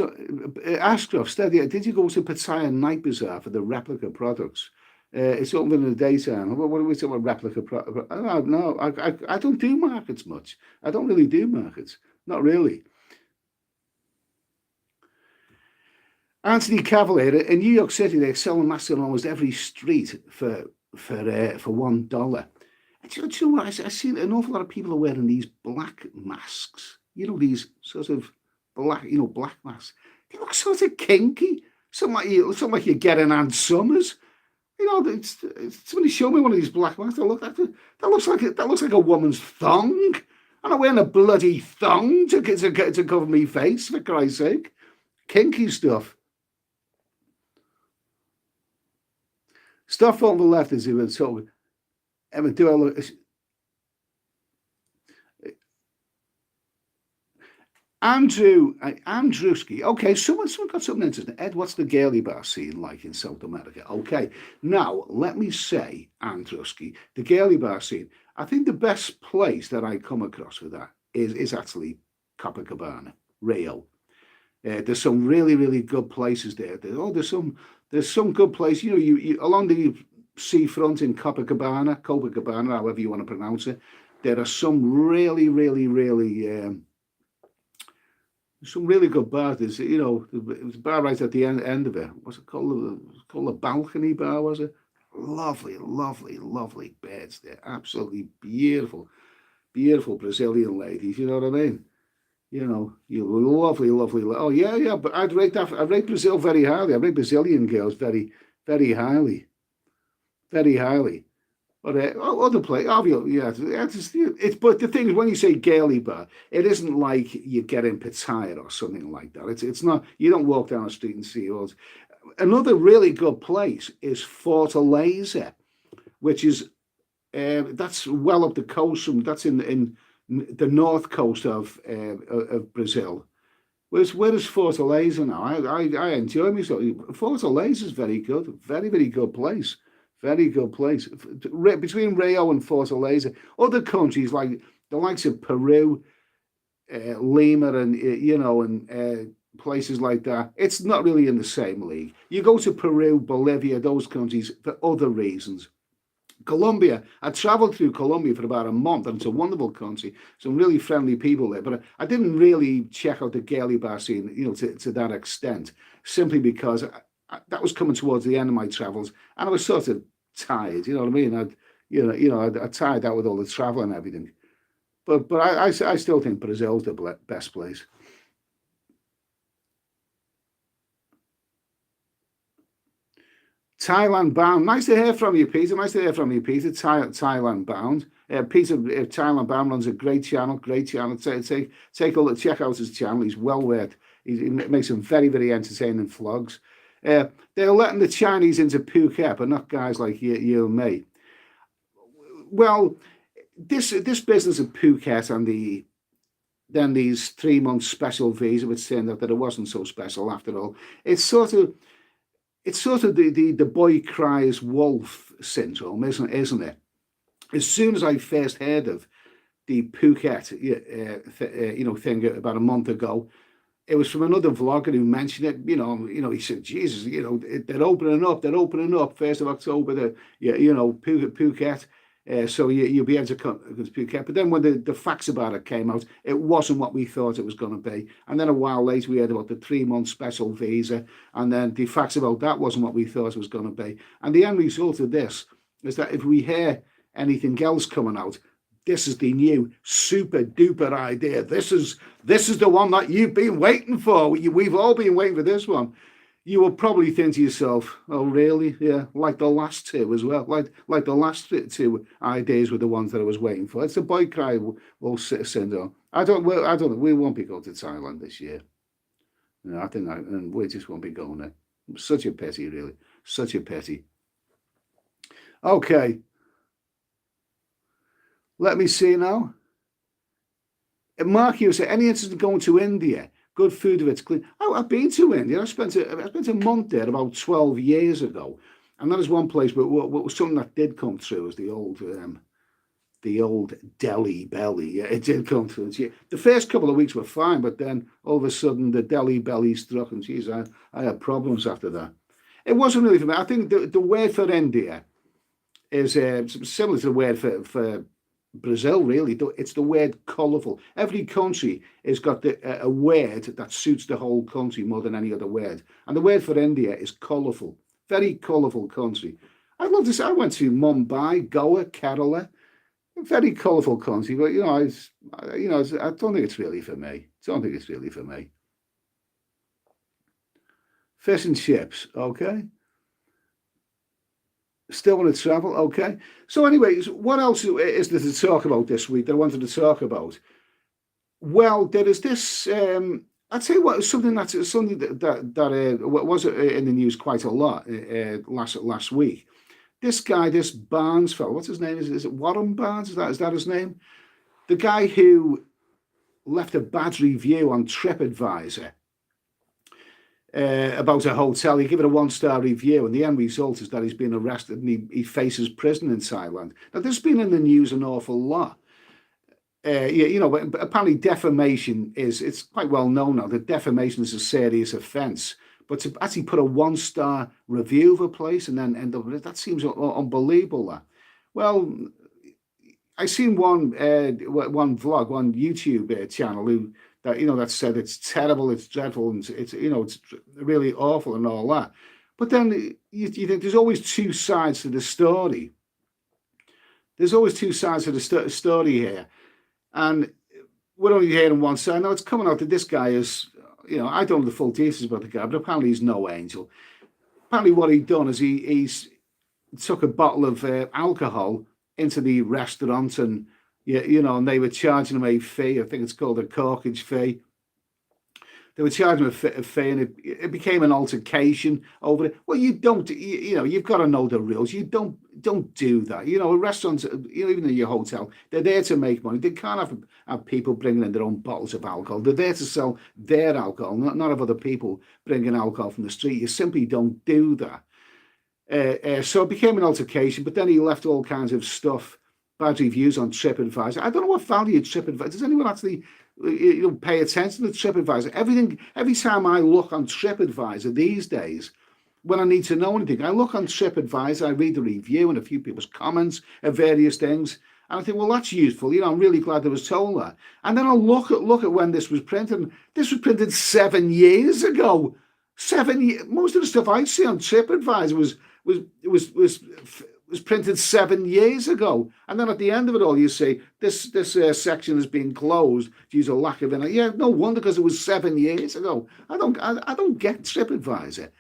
Ashcroft, steady, did you go to Pattaya Night Bazaar for the replica products? It's open in the daytime. What are we talking about replica products? No, I don't do markets much. I don't really do markets. Not really. Anthony Cavalier, in New York City, they're selling masks on almost every street for $1. And do you know what? I see an awful lot of people are wearing these black masks. You know, these sort of black masks. They look sort of kinky. Something like you get in Ann Summers. You know, somebody showed me one of these black masks. That looks like a woman's thong. I'm not wearing a bloody thong to cover my face, for Christ's sake. Kinky stuff. Stuff on the left is even so. Emma, do I look? Andrewski. Okay, someone got something interesting. Ed, what's the girly bar scene like in South America? Okay, now let me say, Andrewski, the girly bar scene. I think the best place that I come across with that is actually Copacabana, Rio. There's some really, really good places there. There's some good places. You know, you along the seafront in Copacabana, however you want to pronounce it. There are some really, really, really some really good bars. There's, you know, it was a bar right at the end of it. What's it called? It was called a balcony bar, was it? Lovely, lovely, lovely beds there. Absolutely beautiful, beautiful Brazilian ladies. You know what I mean? You know, you lovely, lovely. Oh yeah. But I'd rate Brazil very highly. I rate Brazilian girls very, very highly, very highly. But other place, obviously, yeah. It's but the thing is, when you say girly bar, it isn't like you get in Pattaya or something like that. It's not. You don't walk down the street and see all. Another really good place is Fortaleza, which is that's well up the coast. That's in the north coast of Brazil. Where is Fortaleza now? I enjoy myself. Fortaleza is very good, very, very good place, very good place. Between Rio and Fortaleza, other countries like the likes of Peru, Lima, and and places like that, it's not really in the same league. You go to Peru, Bolivia, those countries for other reasons. Colombia, I traveled through Colombia for about a month, and it's a wonderful country. Some really friendly people there, but I didn't really check out the girly bar scene, to that extent, simply because that was coming towards the end of my travels, and I was sort of tired. You know what I mean? I'd tired out with all the travel and everything. But I still think Brazil's the best place. Thailand bound. Nice to hear from you, Peter. Thailand bound. Peter, Thailand bound runs a great channel. Great channel. Take a look. Check out his channel. He's well worth. He makes some very, very entertaining vlogs. They're letting the Chinese into Phuket, but not guys like you and me. Well, this business of Phuket and then these 3 month special visa, which turned out that it wasn't so special after all. It's sort of the boy cries wolf syndrome, isn't it? As soon as I first heard of the Phuket, thing about a month ago, it was from another vlogger who mentioned it. He said, "Jesus, they're opening up. 1st of October. Phuket." So you'll be able to come to Phuket. But then when the facts about it came out, it wasn't what we thought it was going to be. And then a while later, we heard about the 3 month special visa. And then the facts about that wasn't what we thought it was going to be. And the end result of this is that if we hear anything else coming out, this is the new super duper idea. This is the one that you've been waiting for. We've all been waiting for this one. You will probably think to yourself, "Oh, really? Yeah, like the last two as well. Like the last two ideas were the ones that I was waiting for." It's the boy cry wolf syndrome. I don't know. We won't be going to Thailand this year. No, I think and we just won't be going there. Such a pity, really. Such a pity. Okay. Let me see now. Mark, you say, any interest in going to India? Good food if it's clean. Oh, I've been to India. I spent a month there about 12 years ago. And that is one place, but what was something that did come through was the old the old Delhi belly. Yeah, it did come to us. Yeah. The first couple of weeks were fine, but then all of a sudden the Delhi belly struck, and geez, I had problems after that. It wasn't really for me. I think the word for India is similar to the word for Brazil, really. It's the word colourful. Every country has got a word that suits the whole country more than any other word. And the word for India is colourful. Very colourful country. I love this. I went to Mumbai, Goa, Kerala. Very colourful country, but I don't think it's really for me. I don't think it's really for me. Fish and chips, okay. Still want to travel, okay. So, anyways, what else is there to talk about this week that I wanted to talk about? Well, there is this. I'd say what something that was in the news quite a lot last week. This guy, this Barnes fellow, what's his name? Is it Warren Barnes? Is that his name? The guy who left a bad review on TripAdvisor about a hotel. He gave it a 1-star review, and the end result is that he's been arrested and he faces prison in Thailand. Now, this has been in the news an awful lot. But apparently defamation it's quite well known now that defamation is a serious offence. But to actually put a 1-star review of a place and then end up with it, that seems unbelievable. That. Well, I seen one vlog, one YouTube channel that said it's terrible, it's dreadful, and it's really awful and all that. But then you think there's always two sides to the story. There's always two sides to the story here, and we're only hearing one side. Now it's coming out that this guy is, I don't know the full details about the guy, but apparently he's no angel. Apparently what he'd done is he's took a bottle of alcohol into the restaurant, and and they were charging him a fee. I think it's called a corkage fee. They were charging him a fee, and it became an altercation over it. Well, you don't, you've got to know the rules. You don't do that. Restaurants, even in your hotel, they're there to make money. They can't have people bringing in their own bottles of alcohol. They're there to sell their alcohol, not have other people bringing alcohol from the street. You simply don't do that. So it became an altercation, but then he left all kinds of stuff, bad reviews on TripAdvisor. I don't know what value TripAdvisor. Does anyone actually pay attention to TripAdvisor? Every time I look on TripAdvisor these days, when I need to know anything, I look on TripAdvisor, I read the review and a few people's comments of various things, and I think, well, that's useful. I'm really glad I was told that. And then I'll look at when this was printed. This was printed 7 years ago. 7 years. Most of the stuff I see on TripAdvisor was printed 7 years ago, and then at the end of it all, you say this section has been closed due to lack of it. Yeah, no wonder, because it was 7 years ago. I don't get TripAdvisor.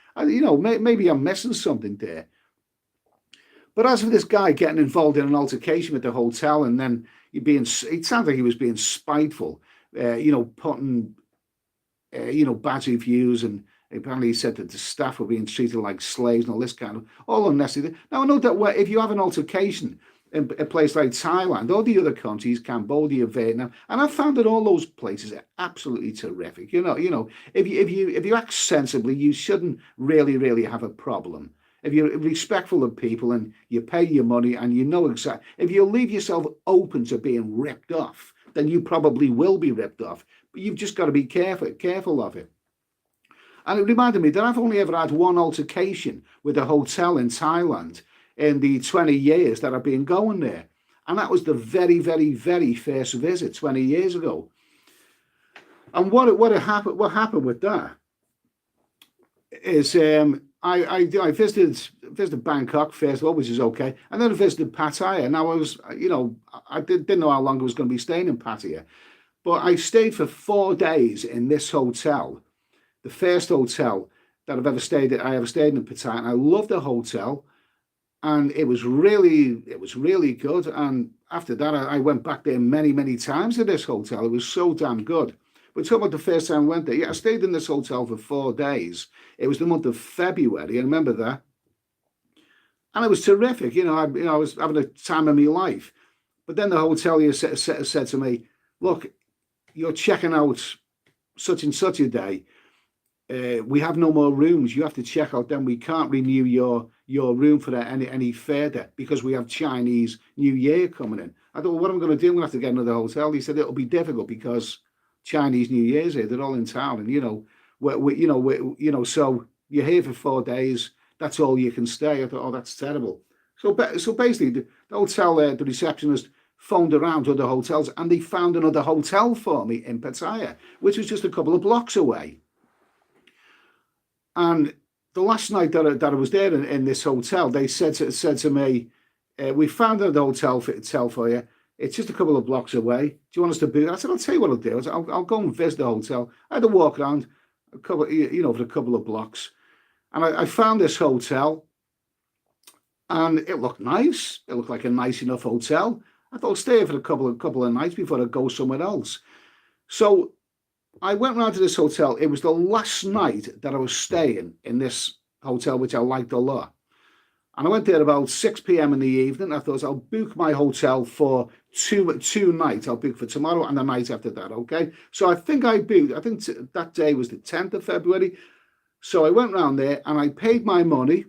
Maybe I'm missing something there. But as for this guy getting involved in an altercation with the hotel, and then it sounds like he was being spiteful, putting bad reviews, and apparently he said that the staff were being treated like slaves and all this kind of, all unnecessary. Now, I know that if you have an altercation in a place like Thailand or the other countries, Cambodia, Vietnam, and I found that all those places are absolutely terrific. If you act sensibly, you shouldn't really have a problem. If you're respectful of people and you pay your money and exactly, if you leave yourself open to being ripped off, then you probably will be ripped off. But you've just got to be careful of it. And it reminded me that I've only ever had one altercation with a hotel in Thailand in the 20 years that I've been going there. And that was the very, very, very first visit 20 years ago. And what happened with that is I visited Bangkok first of all, which is okay. And then I visited Pattaya. Now I didn't know how long I was going to be staying in Pattaya. But I stayed for 4 days in this hotel. The first hotel that I ever stayed in Pattaya, and I loved the hotel, and it was really good. And after that, I went back there many times to this hotel. It was so damn good. But talking about the first time I went there, yeah, I stayed in this hotel for 4 days. It was the month of February. I remember that, and it was terrific. I was having a time of my life. But then the hotelier said to me, "Look, you're checking out such and such a day. we have no more rooms. You have to check out. Then we can't renew your room for any further because we have Chinese New Year coming in. I thought, well, what am I going to do? I'm going to have to get another hotel. He said it'll be difficult because Chinese New Year's here. They're all in town, and so you're here for 4 days. That's all you can stay. I thought, oh, that's terrible. So basically, the hotel, the receptionist phoned around to other hotels, and they found another hotel for me in Pattaya, which was just a couple of blocks away. And the last night that I was there in this hotel, they said to me, we found another hotel for you. It's just a couple of blocks away. Do you want us to book? I said, I'll tell you what I'll do. I'll go and visit the hotel. I had to walk around for a couple of blocks. And I found this hotel, and it looked nice. It looked like a nice enough hotel. I thought I'll stay here for a couple of nights before I go somewhere else. So I went round to this hotel. It was the last night that I was staying in this hotel, which I liked a lot. And I went there about 6 p.m. in the evening. I thought I'll book my hotel for two nights. I'll book for tomorrow and the night after that, okay? So I think that day was the 10th of February. So I went round there and I paid my money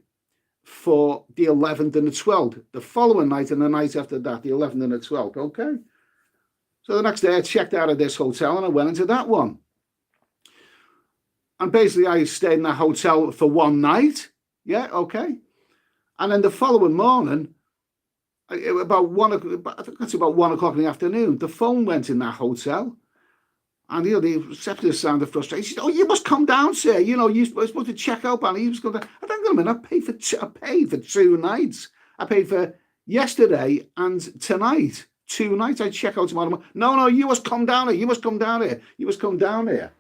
for the 11th and the 12th. The following night and the night after that, the 11th and the 12th, okay? So the next day I checked out of this hotel and I went into that one. And basically I stayed in that hotel for one night. Yeah, okay. And then the following morning, about 1 o'clock in the afternoon, the phone went in that hotel. And the receptionist sounded frustrated. She said, "Oh, you must come down, sir. You're supposed to check out." And he was going to, I think, I paid for 2 nights. I paid for yesterday and tonight. 2 nights. I check out tomorrow. No, you must come down here. You must come down here. You must come down here.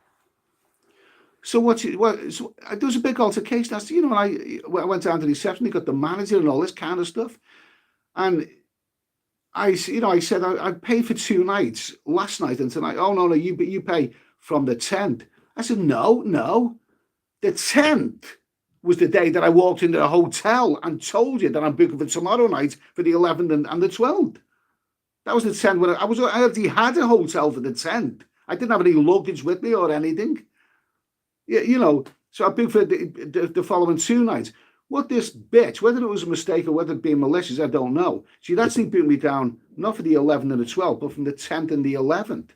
So there was a big altercation. I went down to the reception. He got the manager and all this kind of stuff. And I said I paid for 2 nights last night and tonight. Oh no, you pay from the 10th. I said no. The 10th was the day that I walked into the hotel and told you that I'm booking for tomorrow night for the 11th and the 12th. That was the 10th when I already had a hotel for the 10th. I didn't have any luggage with me or anything. So I booked for the following 2 nights. What this bitch, whether it was a mistake or whether it being malicious, I don't know. She'd actually booked me down, not for the 11th and the 12th, but from the 10th and the 11th.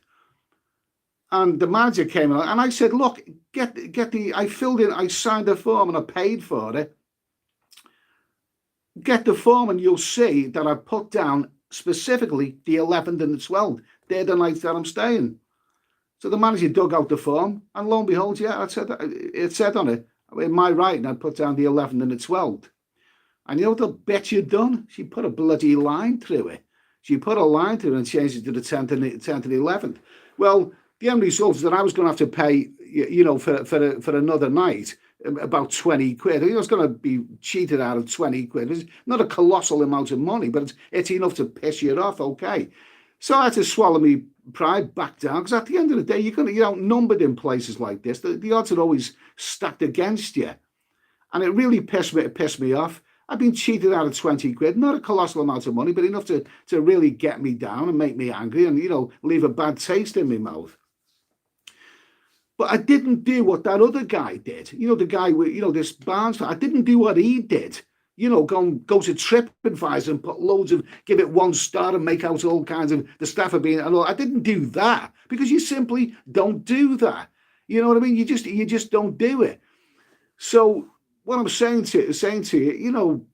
And the manager came in and I said, look, I filled in, I signed the form and I paid for it. Get the form and you'll see that I put down specifically the 11th and the 12th. They're the nights that I'm staying. So the manager dug out the form and lo and behold, yeah, it said on it, in my writing, I put down the 11th and the 12th. And you know what the bitch had done? She put a bloody line through it. She put a line through it and changed it to the 10th and the 11th. Well, the end result is that I was going to have to pay, for another night, about 20 quid. I was going to be cheated out of 20 quid. It's not a colossal amount of money, but it's enough to piss you off, okay? So I had to swallow me pride back down, because at the end of the day, you're outnumbered in places like this. The odds are always stacked against you. And it really pissed me off. I've been cheated out of 20 quid, not a colossal amount of money, but enough to really get me down and make me angry and, leave a bad taste in my mouth. But I didn't do what that other guy did. The guy with, this Barnes, I didn't do what he did. Go to TripAdvisor and put loads of, give it 1 star and make out all kinds of, the staff are being, and all. I didn't do that because you simply don't do that. You know what I mean? You just don't do it. So what I'm saying to you,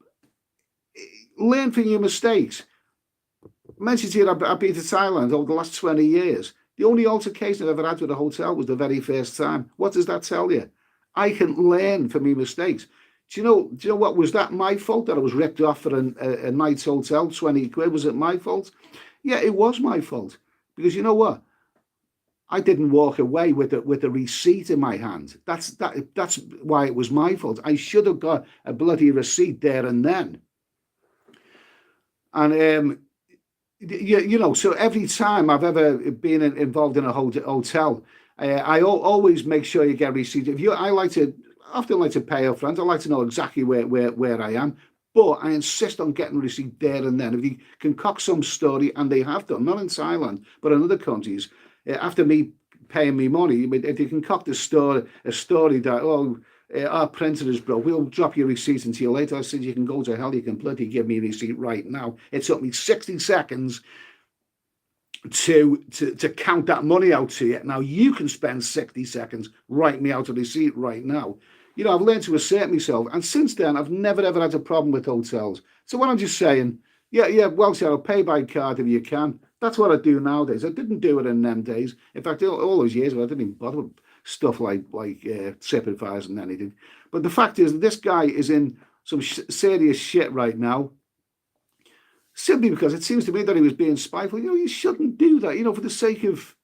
learn from your mistakes. I mentioned to you I've been to Thailand over the last 20 years. The only altercation I've ever had with a hotel was the very first time. What does that tell you? I can learn from my mistakes. Do you know what? Was that my fault that I was ripped off for a night's hotel, 20 quid? Was it my fault? Yeah, it was my fault. Because you know what? I didn't walk away with a receipt in my hand. That's why it was my fault. I should have got a bloody receipt there and then. And so every time I've ever been involved in a hotel, I always make sure you get a receipt. I often like to pay up front. I like to know exactly where I am, but I insist on getting a receipt there and then. If you concoct some story, and they have done, not in Thailand, but in other countries, after me paying me money. But if you concoct a story that, our printer is broke, we'll drop your receipt until you later. I said, you can go to hell, you can bloody give me a receipt right now. It took me 60 seconds to count that money out to you. Now you can spend 60 seconds, write me out a receipt right now. You know, I've learned to assert myself, and since then I've never ever had a problem with hotels. So what I'm just saying, well, Sarah, pay by card if you can. That's what I do nowadays. I didn't do it in them days. In fact, all those years ago, I didn't even bother with stuff like TripAdvisor and anything. But the fact is, this guy is in some serious shit right now, simply because it seems to me that he was being spiteful. You know, you shouldn't do that. You know, for the sake of,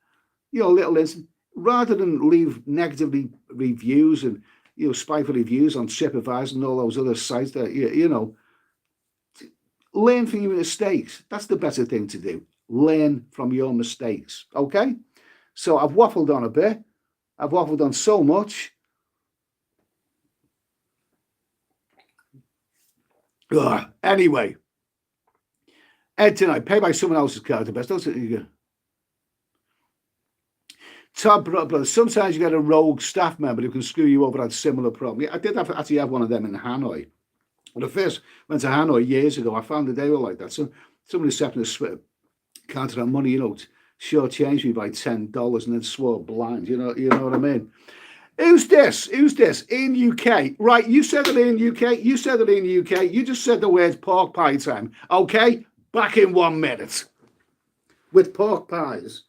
you know, little incident, rather than leave negatively reviews and, you know, spiteful reviews on TripAdvisor and all those other sites that you know, learn from your mistakes. That's the better thing to do. Learn from your mistakes. Okay? So I've waffled on a bit. I've waffled on so much. Anyway, Ed tonight, pay by someone else's card. The best. Don't you? Todd Brother, sometimes you get a rogue staff member who can screw you over. Had a similar problem. Yeah, I did actually have one of them in Hanoi. When I first went to Hanoi years ago, I found that they were like that. So somebody set me a counted on money, you know, shortchanged me by $10 and then swore blind. You know what I mean? Who's this? In UK. Right, you said it in UK. You said it in UK. You just said the words pork pie time. Okay, back in 1 minute. With pork pies.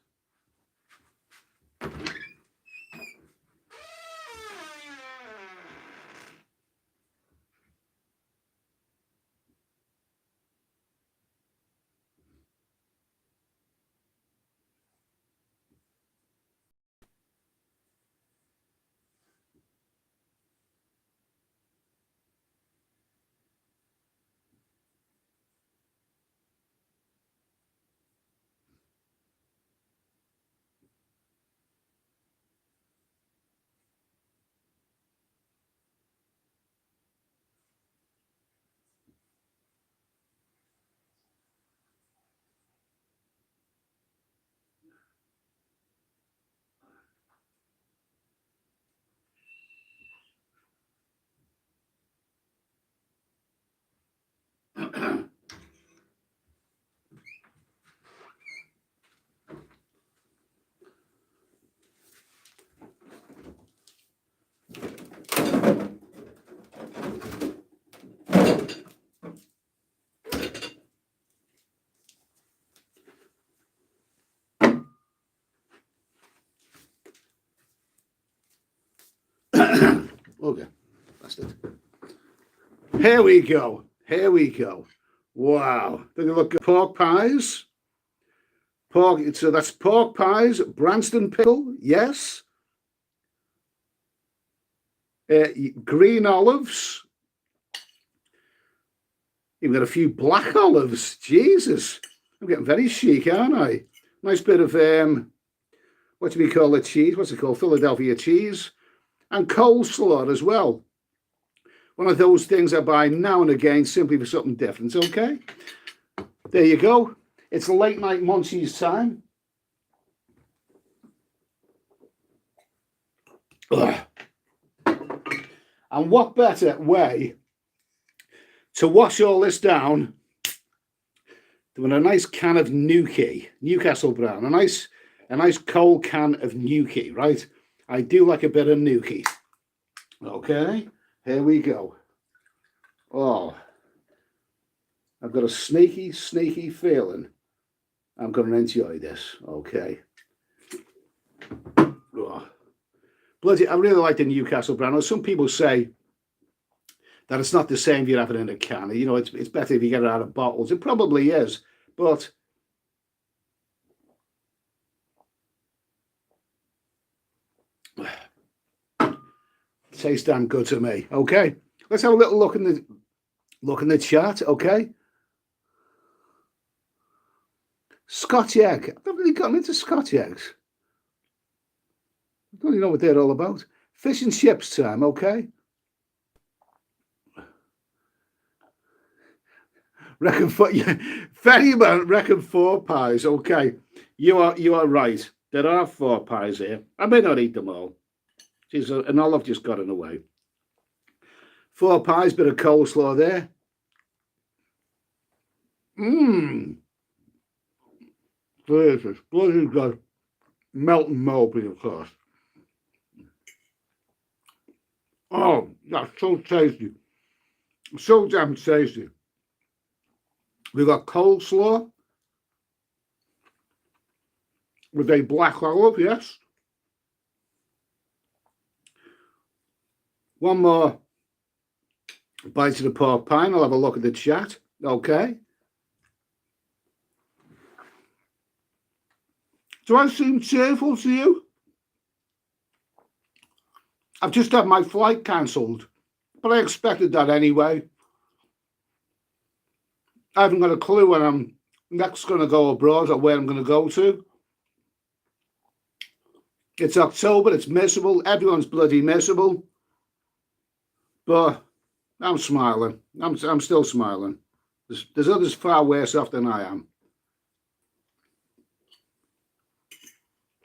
Okay, that's it. Here we go. Wow. Then you look at pork pies. So that's pork pies, Branston pickle, yes. Green olives. You've got a few black olives. Jesus. I'm getting very chic, aren't I? Nice bit of, what do we call the cheese? What's it called? Philadelphia cheese. And coleslaw as well. One of those things I buy now and again simply for something different, okay? There you go. It's late night munchies time. Ugh. And what better way to wash all this down than a nice can of Nuki, Newcastle Brown, a nice cold can of Nuki, right? I do like a bit of Nuki. Okay, here we go. Oh, I've got a sneaky feeling I'm going to enjoy this. Okay. Oh. Bloody, I really like the Newcastle Brown. Some people say that it's not the same if you have it in a can. You know, it's better if you get it out of bottles. It probably is, but tastes damn good to me. Okay, let's have a little look in the chat. Okay, Scotch egg. I've not really gotten into Scotch eggs. I don't even know what they're all about. Fish and chips time. Okay. Reckon for Ferryman. Reckon 4 pies. Okay, you are right. There are 4 pies here. I may not eat them all. Jeez, an olive just got in the way. 4 pies, bit of coleslaw there. Mmm. Delicious. Bloody good. Melting moping, of course. Oh, that's so tasty. So damn tasty. We've got coleslaw with a black olive, yes. One more bite of the pork pie, and I'll have a look at the chat. Okay. Do I seem cheerful to you? I've just had my flight cancelled, but I expected that anyway. I haven't got a clue when I'm next going to go abroad or where I'm going to go to. It's October, it's miserable, everyone's bloody miserable. But I'm smiling. I'm still smiling. There's others far worse off than I am.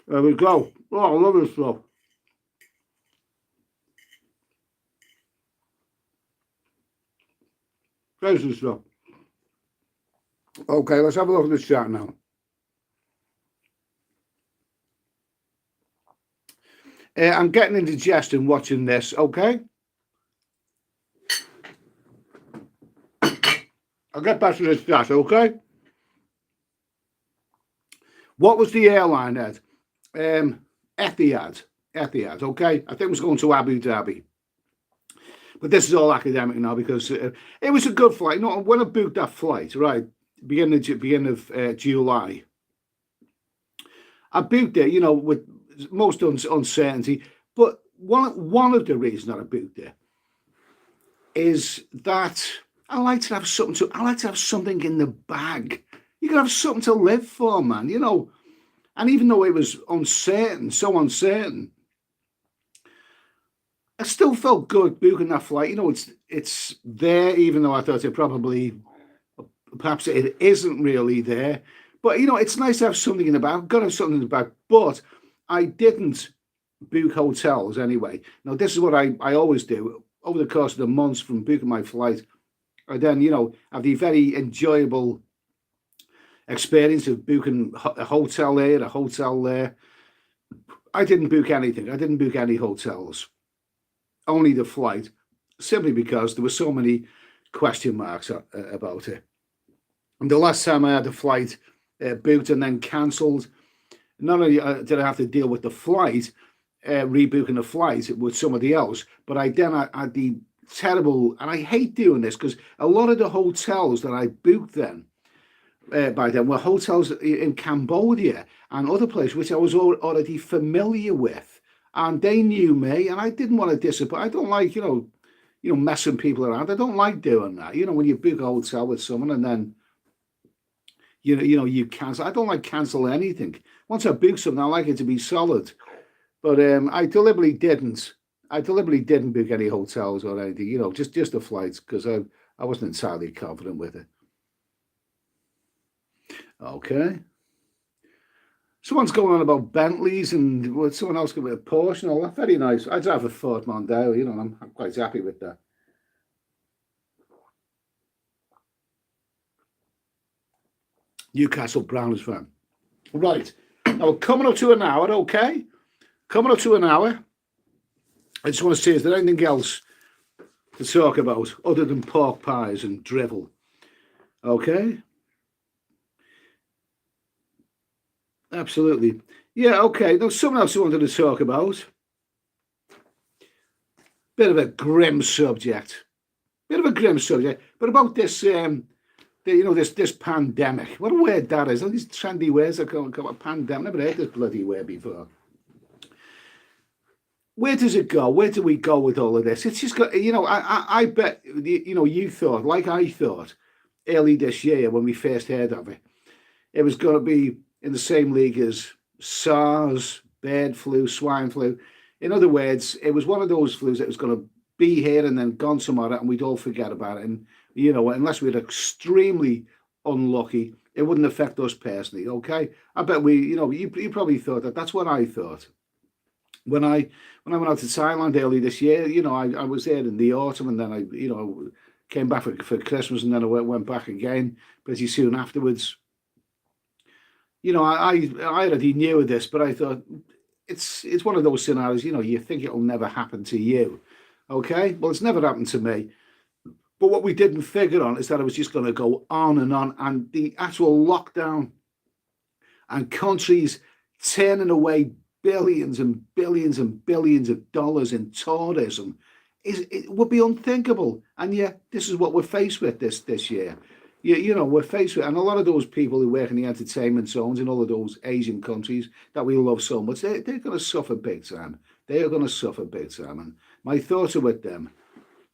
There we go. Oh, I love this stuff. Crazy stuff. Okay, let's have a look at the chat now. I'm getting indigestion watching this, okay? I'll get back to this chat, okay? What was the airline, Ed? Etihad, okay? I think it was going to Abu Dhabi. But this is all academic now because it was a good flight. No, when I booked that flight, right, beginning of July, I booked it, you know, with most uncertainty. But one of the reasons that I booked it is that I like to have something in the bag. You can have something to live for, man, you know. And even though it was so uncertain, I still felt good booking that flight. You know, it's there, even though I thought perhaps it isn't really there. But, you know, it's nice to have something in the bag. I've got to have something in the bag. But I didn't book hotels anyway. Now, this is what I always do. Over the course of the months from booking my flight, I then, you know, have the very enjoyable experience of booking a hotel here, a hotel there. I didn't book anything. I didn't book any hotels. Only the flight, simply because there were so many question marks about it. And the last time I had the flight booked and then cancelled, not only did I have to deal with the flight, rebooking the flight with somebody else, but I had the terrible, and I hate doing this because a lot of the hotels that I booked then, by then, were hotels in Cambodia and other places which I was already familiar with, and they knew me, and I didn't want to disappoint. I don't like, you know, messing people around. I don't like doing that. You know, when you book a hotel with someone and then, you cancel. I don't like cancel anything. Once I book something, I like it to be solid. But I deliberately didn't. Book any hotels or anything. You know, just the flights because I wasn't entirely confident with it. Okay. Someone's going on about Bentleys and someone else going with a Porsche and all that. Very nice. I'd have a Ford Mondeo, you know, and I'm quite happy with that. Newcastle Browns fan. Right. Now we're coming up to an hour, okay? Coming up to an hour. I just want to see, is there anything else to talk about other than pork pies and drivel? Okay. Absolutely. Yeah, okay. There's something else I wanted to talk about. Bit of a grim subject. But about this, this pandemic. What a word that is. All these trendy words that call a pandemic. Never heard this bloody word before. Where does it go? Where do we go with all of this? It's just got, I bet, you thought, like I thought, early this year when we first heard of it was going to be in the same league as SARS, bird flu, swine flu. In other words, it was one of those flus that was going to be here and then gone somewhere and we'd all forget about it. And, unless we were extremely unlucky, It wouldn't affect us personally, okay? I bet you probably thought that. That's what I thought. When I went out to Thailand early this year, I was there in the autumn, and then I came back for Christmas, and then I went back again pretty soon afterwards. I already knew of this, but I thought it's one of those scenarios. You think it'll never happen to you, okay? Well, it's never happened to me. But what we didn't figure on is that it was just going to go on, and the actual lockdown and countries turning away billions and billions and billions of dollars in tourism it would be unthinkable. And yet, this is what we're faced with this year. We're faced with, and a lot of those people who work in the entertainment zones in all of those Asian countries that we love so much, they're going to suffer big time. They are going to suffer big time, and my thoughts are with them.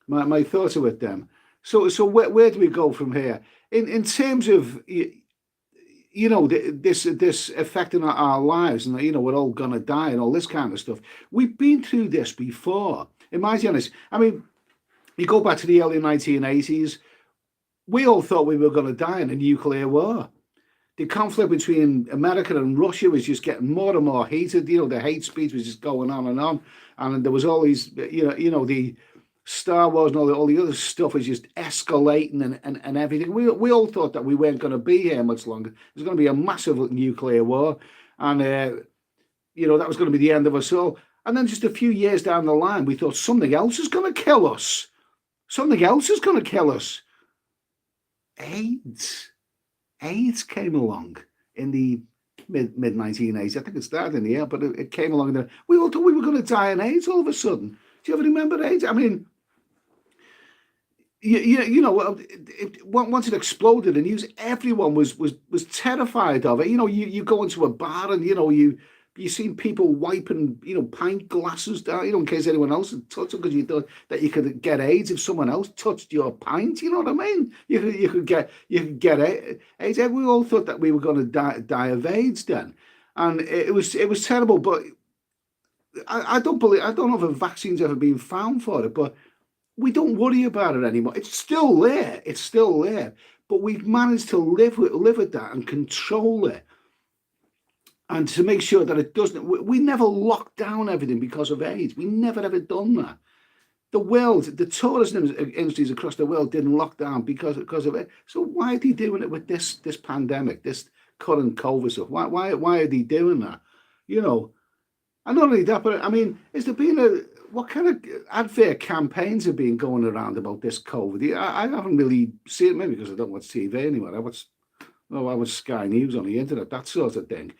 My thoughts are with them. So where do we go from here? In terms of this affecting our lives, and we're all gonna die and all this kind of stuff. We've been through this before. Imagine this. I mean, you go back to the early 1980s. We all thought we were going to die in a nuclear war. The conflict between America and Russia was just getting more and more heated. The hate speech was just going on, and there was all these, the Star Wars and all the other stuff was just escalating and everything. We all thought that we weren't going to be here much longer. There's going to be a massive nuclear war, and that was going to be the end of us all. And then just a few years down the line, we thought something else is going to kill us. Something else is going to kill us. AIDS came along in the mid 1980s. I think it started in the year, but it came along. We all thought we were going to die in AIDS all of a sudden. Do you ever remember AIDS? I mean, once it exploded in the news, everyone was terrified of it. You go into a bar and you seen people wiping pint glasses down, in case anyone else had touched them, because you thought that you could get AIDS if someone else touched your pint. You know what I mean? You could get AIDS. We all thought that we were going to die of AIDS then, and it was terrible. But I don't know if a vaccine's ever been found for it, but we don't worry about it anymore. It's still there. But we've managed to live with that and control it. And to make sure that it doesn't, we never locked down everything because of AIDS. We never ever done that. The tourism industries across the world didn't lock down because of it. So why are they doing it with this pandemic, this current COVID stuff? Why are they doing that? And not only that, but I mean, has there been what kind of advert campaigns have been going around about this COVID? I haven't really seen it, maybe because I don't watch TV anymore. I watch Sky News on the internet, that sort of thing.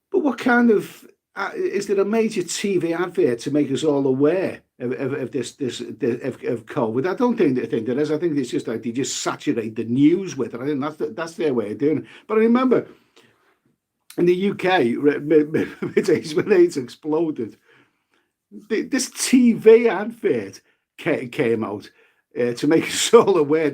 But what kind of is there a major TV advert to make us all aware of this of COVID? I don't think there is. I think it's just like they just saturate the news with it. I think that's their way of doing it. But I remember in the UK, when AIDS exploded, this TV advert came out to make us all aware.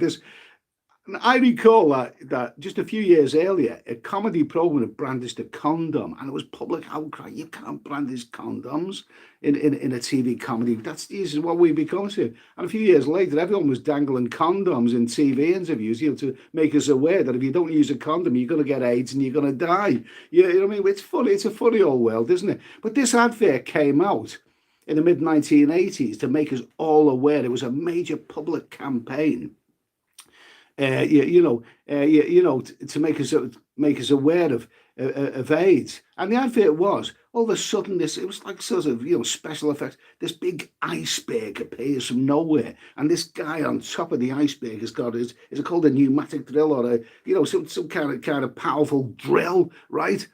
And I recall that just a few years earlier, a comedy program had brandished a condom, and it was public outcry. You can't brandish condoms in a TV comedy. This is what we become to. And a few years later, everyone was dangling condoms in TV interviews, to make us aware that if you don't use a condom, you're going to get AIDS and you're going to die. You know what I mean? It's funny. It's a funny old world, isn't it? But this advert came out in the mid 1980s to make us all aware. It was a major public campaign. To make us aware of AIDS. And the advert was, all of a sudden, it was like sort of, special effects. This big iceberg appears from nowhere. And this guy on top of the iceberg has got, is it called a pneumatic drill or some kind of powerful drill, right?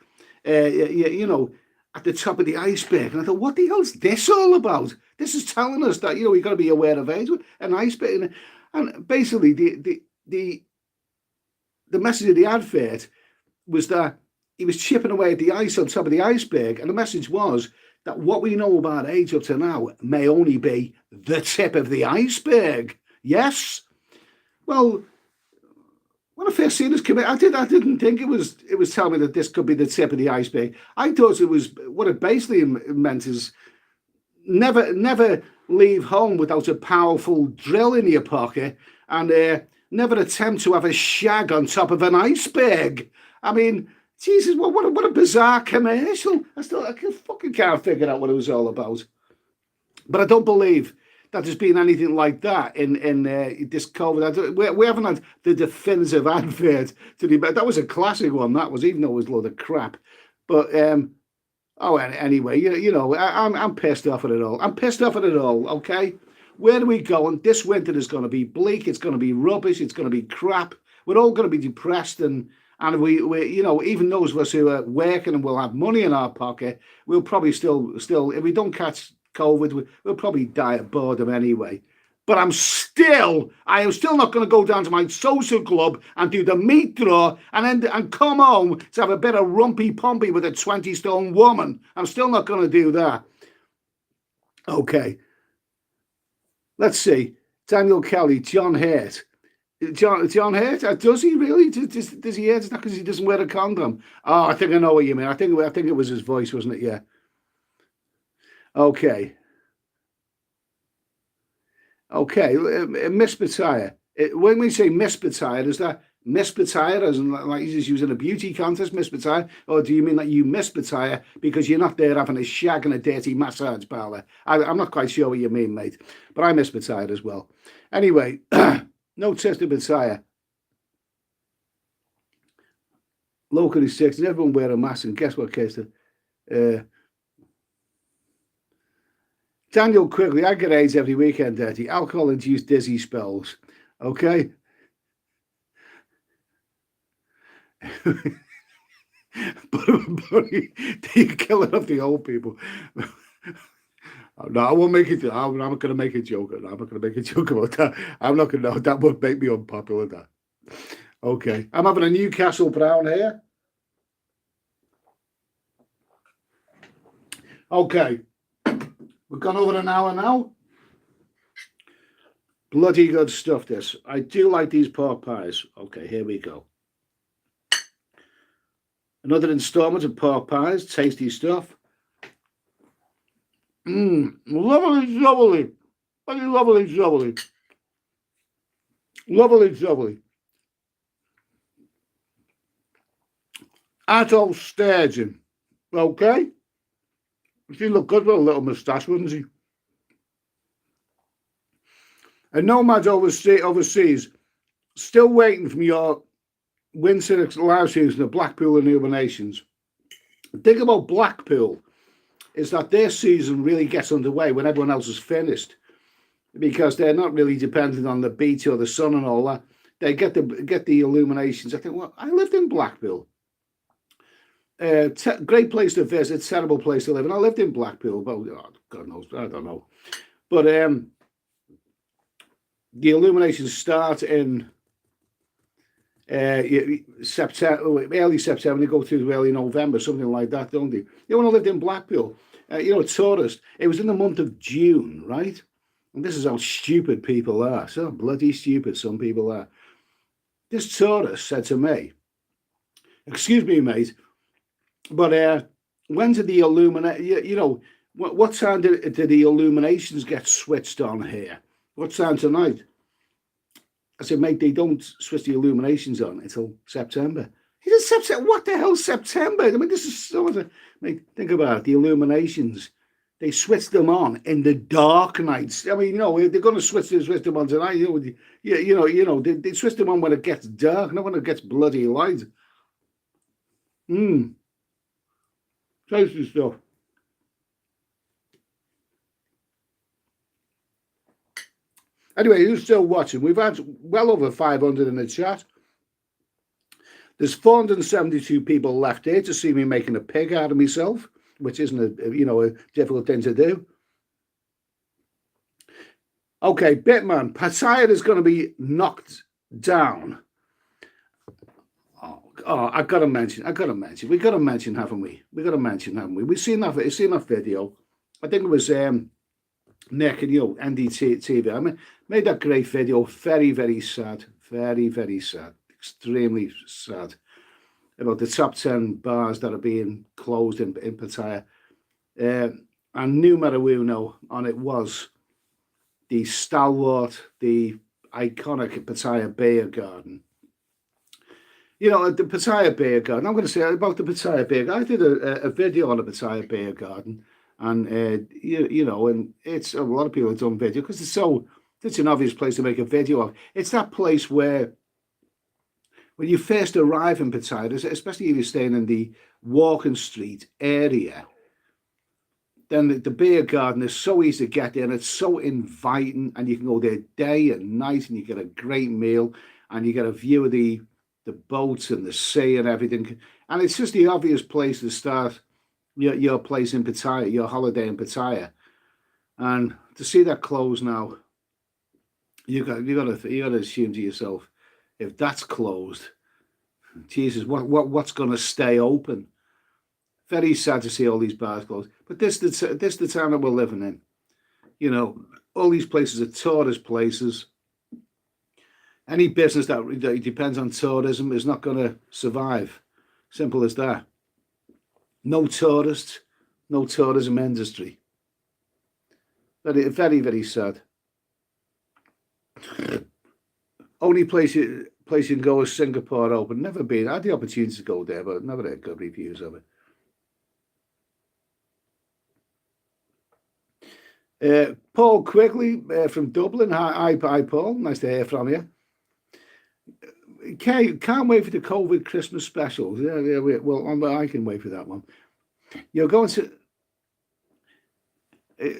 At the top of the iceberg. And I thought, what the hell's this all about? This is telling us that, we've got to be aware of AIDS with an iceberg. And basically, the message of the advert was that he was chipping away at the ice on top of the iceberg, and the message was that what we know about AIDS up to now may only be the tip of the iceberg. Yes. Well, when I first seen this commit, I didn't think it was telling me that this could be the tip of the iceberg. I thought it was, what it basically meant is never leave home without a powerful drill in your pocket, and never attempt to have a shag on top of an iceberg. I mean, Jesus, what a bizarre commercial. I fucking can't figure out what it was all about. But I don't believe that there's been anything like that in this COVID. We haven't had the definitive advert to the. That was a classic one. That was, even though it was a load of crap. But anyway, I'm pissed off at it all. I'm pissed off at it all. Okay, where are we going? This winter is going to be bleak. It's going to be rubbish. It's going to be crap. We're all going to be depressed, and we even those of us who are working and will have money in our pocket, we'll probably still if we don't catch COVID, we'll probably die of boredom anyway. But I am still not going to go down to my social club and do the meat draw and come home to have a bit of rumpy pumpy with a 20-stone woman. I'm still not going to do that. Okay. Let's see. Daniel Kelly, John Hurt. John Hurt? Does he really? Does he hurt? It's not because he doesn't wear a condom. Oh, I think I know what you mean. I think it was his voice, wasn't it? Yeah. Okay. Miss Pattaya. When we say Miss Pattaya, does that Miss Pattaya as in like he's just using a beauty contest, Miss Pattaya? Or do you mean that you miss Pattaya because you're not there having a shag and a dirty massage parlour? I'm not quite sure what you mean, mate. But I miss Pattaya as well. Anyway, no test of Pattaya. Locally 6, everyone wear a mask, and guess what, Costa? Daniel Quigley, I get AIDS every weekend, dirty. Alcohol-induced dizzy spells. Okay? Buddy, you're killing off the old people. No, I won't make it. I'm not going to make a joke. I'm not going to make a joke about that. I'm not going to. That would make me unpopular, that. Okay. I'm having a Newcastle Brown here. Okay. We've gone over an hour now. Bloody good stuff, this. I do like these pork pies. Okay, here we go. Another installment of pork pies. Tasty stuff. Lovely, lovely. Lovely, lovely. Lovely, lovely. Adult sturgeon. Okay. She looked good with a little moustache, wouldn't she? A nomad overseas, still waiting for your winter live season of Blackpool Illuminations. The thing about Blackpool is that their season really gets underway when everyone else is finished, because they're not really dependent on the beach or the sun and all that. They get the illuminations. I think, well, I lived in Blackpool. Great place to visit, terrible place to live. And I lived in Blackpool, but God knows, I don't know. But the illuminations start in September, early September. They go through early November, something like that, don't they? When I lived in Blackpool, tourist, it was in the month of June, right? And this is how stupid people are. So bloody stupid some people are. This tourist said to me, "Excuse me, mate, but when did the what time did the illuminations get switched on here? What time tonight?" I said, "Mate, they don't switch the illuminations on until September." He said, "September? What the hell, September? I mean, this is so much." Mate, think about it. The illuminations, they switch them on in the dark nights. I mean, they're going to switch them on tonight. They switch them on when it gets dark, not when it gets bloody light. Tasty stuff. Anyway, who's still watching? We've had well over 500 in the chat. There's 472 people left here to see me making a pig out of myself, which isn't a difficult thing to do. Okay, Bitman, Pattaya is going to be knocked down. Oh, I gotta mention. We gotta mention, haven't we? We've seen that video. I think it was Nick and NDTV. I made that great video. Very, very sad. Very, very sad. Extremely sad about the top 10 bars that are being closed in Pattaya. And numero uno on it was the stalwart, the iconic Pattaya beer garden. You know, the Pattaya beer garden. I'm going to say about the Pattaya beer garden. I did a video on the Pattaya beer garden, and you know, and it's a lot of people have done video because it's an obvious place to make a video of. It's that place where when you first arrive in Pattaya, especially if you're staying in the Walking Street area, then the beer garden is so easy to get in. It's so inviting, and you can go there day and night, and you get a great meal, and you get a view of the boats and the sea and everything. And it's just the obvious place to start your place in Pattaya, your holiday in Pattaya. And to see that close now, you got to assume to yourself, if that's closed, Jesus, what's going to stay open? Very sad to see all these bars closed. But this the time that we're living in. You know, all these places are tourist places. Any business that depends on tourism is not going to survive. Simple as that. No tourists, no tourism industry. Very, very, very sad. Only place you can go is Singapore Open. Never been. I had the opportunity to go there, but never had good reviews of it. Paul Quigley from Dublin. Hi, Paul. Nice to hear from you. Can't wait for the COVID Christmas specials. Yeah, well, I can wait for that one. You're going to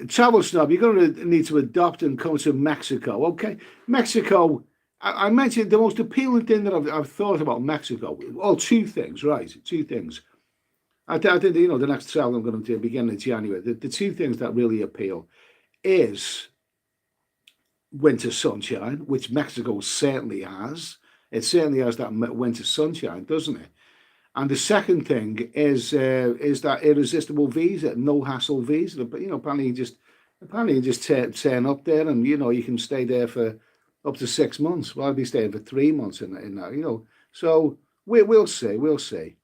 travel snob. You're going to need to adopt and come to Mexico. Okay, Mexico. I mentioned the most appealing thing that I've thought about Mexico. Well, two things, right? Two things. I think the next travel I'm going to do beginning of January. The two things that really appeal is winter sunshine, which Mexico certainly has. It certainly has that winter sunshine, doesn't it? And the second thing is that irresistible visa, no hassle visa. But apparently you just turn up there, and you can stay there for up to 6 months. Well, I'll be staying for 3 months in that. So we'll see.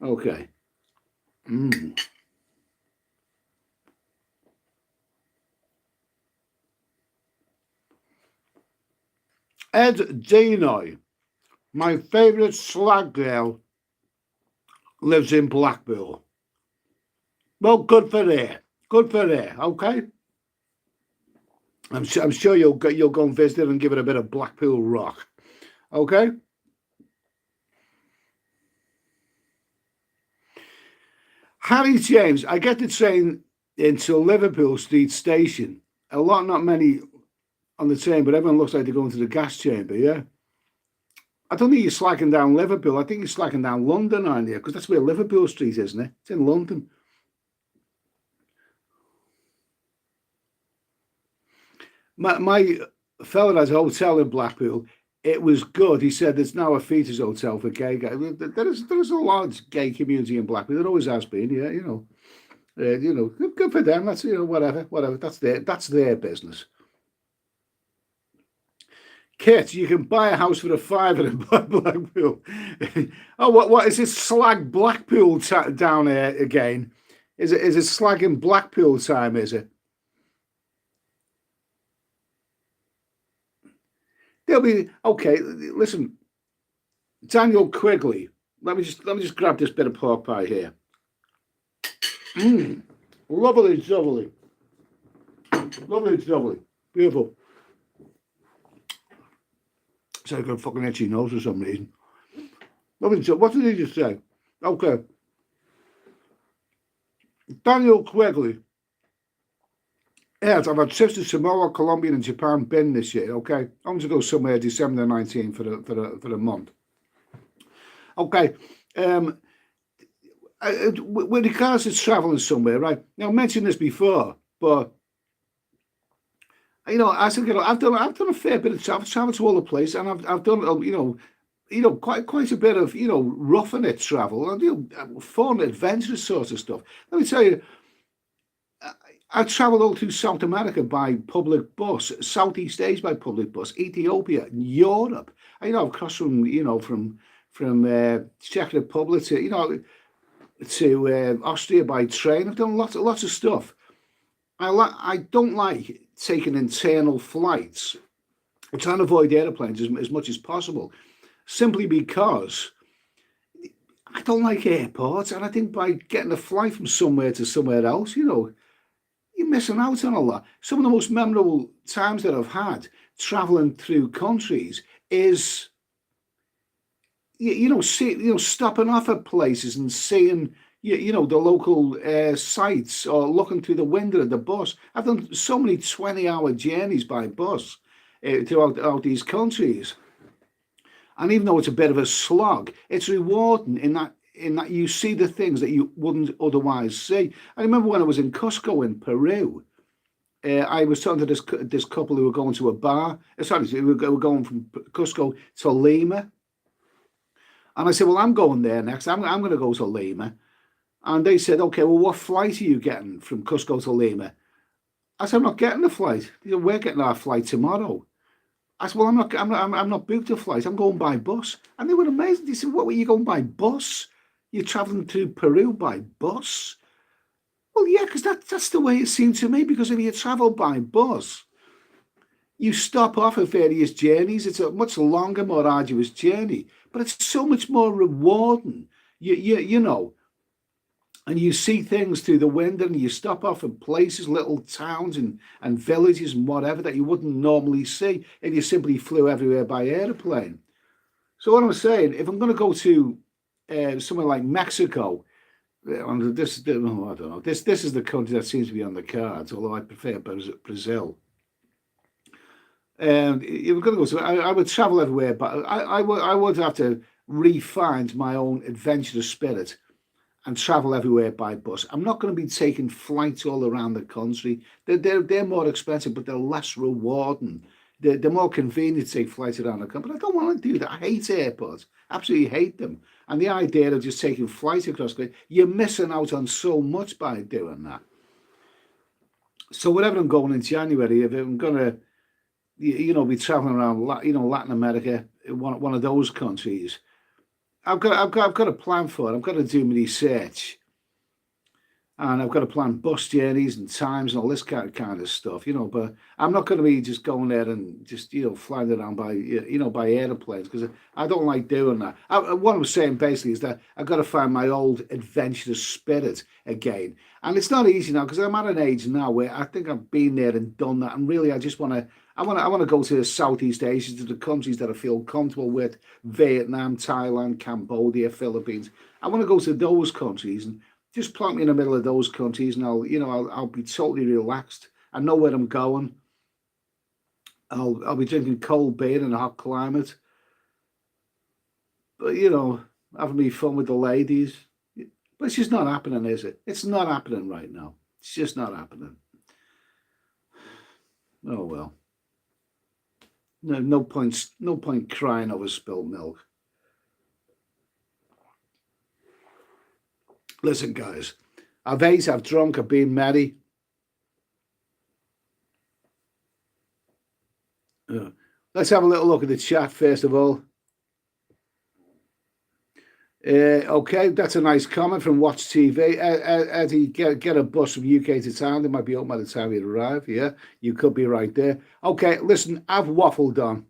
Okay. Ed Dinoy, my favourite slag girl, lives in Blackpool. Well, good for her. Okay. I'm sure you'll go and visit her and give it a bit of Blackpool rock. Okay. Harry James, I get the train into Liverpool Street Station. Not many on the train, but everyone looks like they're going to the gas chamber, yeah? I don't think you're slacking down Liverpool. I think you're slacking down London, aren't you? Because that's where Liverpool Street is, isn't it? It's in London. My fella has a hotel in Blackpool. It was good. He said it's now a fetus hotel for gay guys. There's a large gay community in Blackpool. There always has been, yeah, good for them. That's whatever. That's their business. Kit, you can buy a house for a fiver in Blackpool. Oh, what is this slag Blackpool down here again? Is it slagging Blackpool time? Is it? They'll be okay. Listen, Daniel Quigley. Let me just grab this bit of pork pie here. Lovely, beautiful. So I got a fucking itchy nose for some reason. What did he just say? Okay. Daniel Quigley. Yes, I've had trips to Samoa, Colombia, and Japan been this year. Okay, I want to go somewhere December 19th for a month. Okay. With regards to traveling somewhere, right? Now I mentioned this before, but I said, I've done a fair bit of travel. I've traveled to all the places, and I've done quite a bit of roughing it travel and fun, adventurous sorts of stuff. Let me tell you, I travelled all through South America by public bus, Southeast Asia by public bus, Ethiopia, Europe. I've crossed from Czech Republic to Austria by train. I've done lots of stuff. I don't like taking internal flights. I'm trying to avoid airplanes as much as possible, simply because I don't like airports, and I think by getting a flight from somewhere to somewhere else, you're missing out on a lot. Some of the most memorable times that I've had traveling through countries is stopping off at places and seeing the local sites, or looking through the window of the bus. I've done so many 20-hour journeys by bus throughout these countries, and even though it's a bit of a slog, it's rewarding in that you see the things that you wouldn't otherwise see. I remember when I was in Cusco in Peru. I was talking to this couple who were going to a bar. Sorry, we were going from Cusco to Lima, and I said, "Well, I'm going there next. I'm going to go to Lima." And they said, "Okay, well, what flight are you getting from Cusco to Lima?" I said, "I'm not getting a flight." They said, "We're getting our flight tomorrow." I said, "Well, I'm not booked a flight. I'm going by bus." And they were amazed. They said, "What were you going by bus? You're traveling to Peru by bus?" Well, yeah, because that's the way it seemed to me. Because if you travel by bus, you stop off at various journeys. It's a much longer, more arduous journey, but it's so much more rewarding. You know, and you see things through the window, and you stop off at places, little towns and villages and whatever, that you wouldn't normally see if you simply flew everywhere by airplane. So what I'm saying, if I'm going to go to somewhere like Mexico, I don't know. This is the country that seems to be on the cards, although I prefer Brazil. And if I'm going to go to, I would travel everywhere, but I would have to refine my own adventurous spirit and travel everywhere by bus. I'm not going to be taking flights all around the country. They're more expensive, but they're less rewarding. They're more convenient to take flights around the country. But I don't want to do that. I hate airports. Absolutely hate them. And the idea of just taking flights across the country, you're missing out on so much by doing that. So wherever I'm going in January, if I'm going to, be traveling around, Latin America, one of those countries, I've got a plan for it. I've got to do my research, and I've got to plan bus journeys and times and all this kind of stuff. But I'm not going to be just going there and just flying around by airplanes, because I don't like doing that. What I'm saying basically is that I've got to find my old adventurous spirit again, and it's not easy now because I'm at an age now where I think I've been there and done that, and really I just want to. I want to go to Southeast Asia, to the countries that I feel comfortable with: Vietnam, Thailand, Cambodia, Philippines. I want to go to those countries and just plonk me in the middle of those countries, and I'll be totally relaxed. I know where I'm going. I'll be drinking cold beer in a hot climate, but having me fun with the ladies. But it's just not happening, is it? It's not happening right now. It's just not happening. Oh well. No point crying over spilt milk. Listen, guys, I've ate, I've drunk, I've been merry. Uh, let's have a little look at the chat first of all. Okay, that's a nice comment from Watch TV. Eddie, get a bus from UK to town. They might be open by the time you arrive. Yeah, you could be right there. Okay, listen, I've waffled on.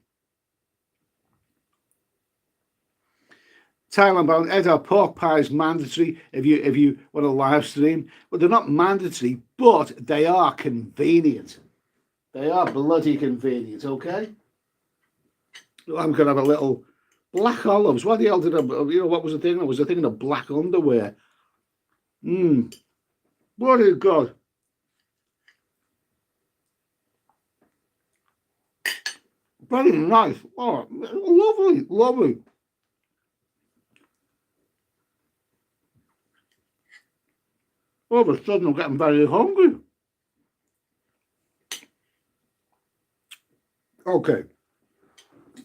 Thailand bound, Ed, our pork pie is mandatory if you want to live stream. Well, they're not mandatory, but they are convenient. They are bloody convenient. Okay, I'm gonna have a little black olives. What the hell did I? What was the thing? I was thinking of black underwear. Bloody good. Very nice. Oh, lovely, lovely. All of a sudden, I'm getting very hungry. Okay,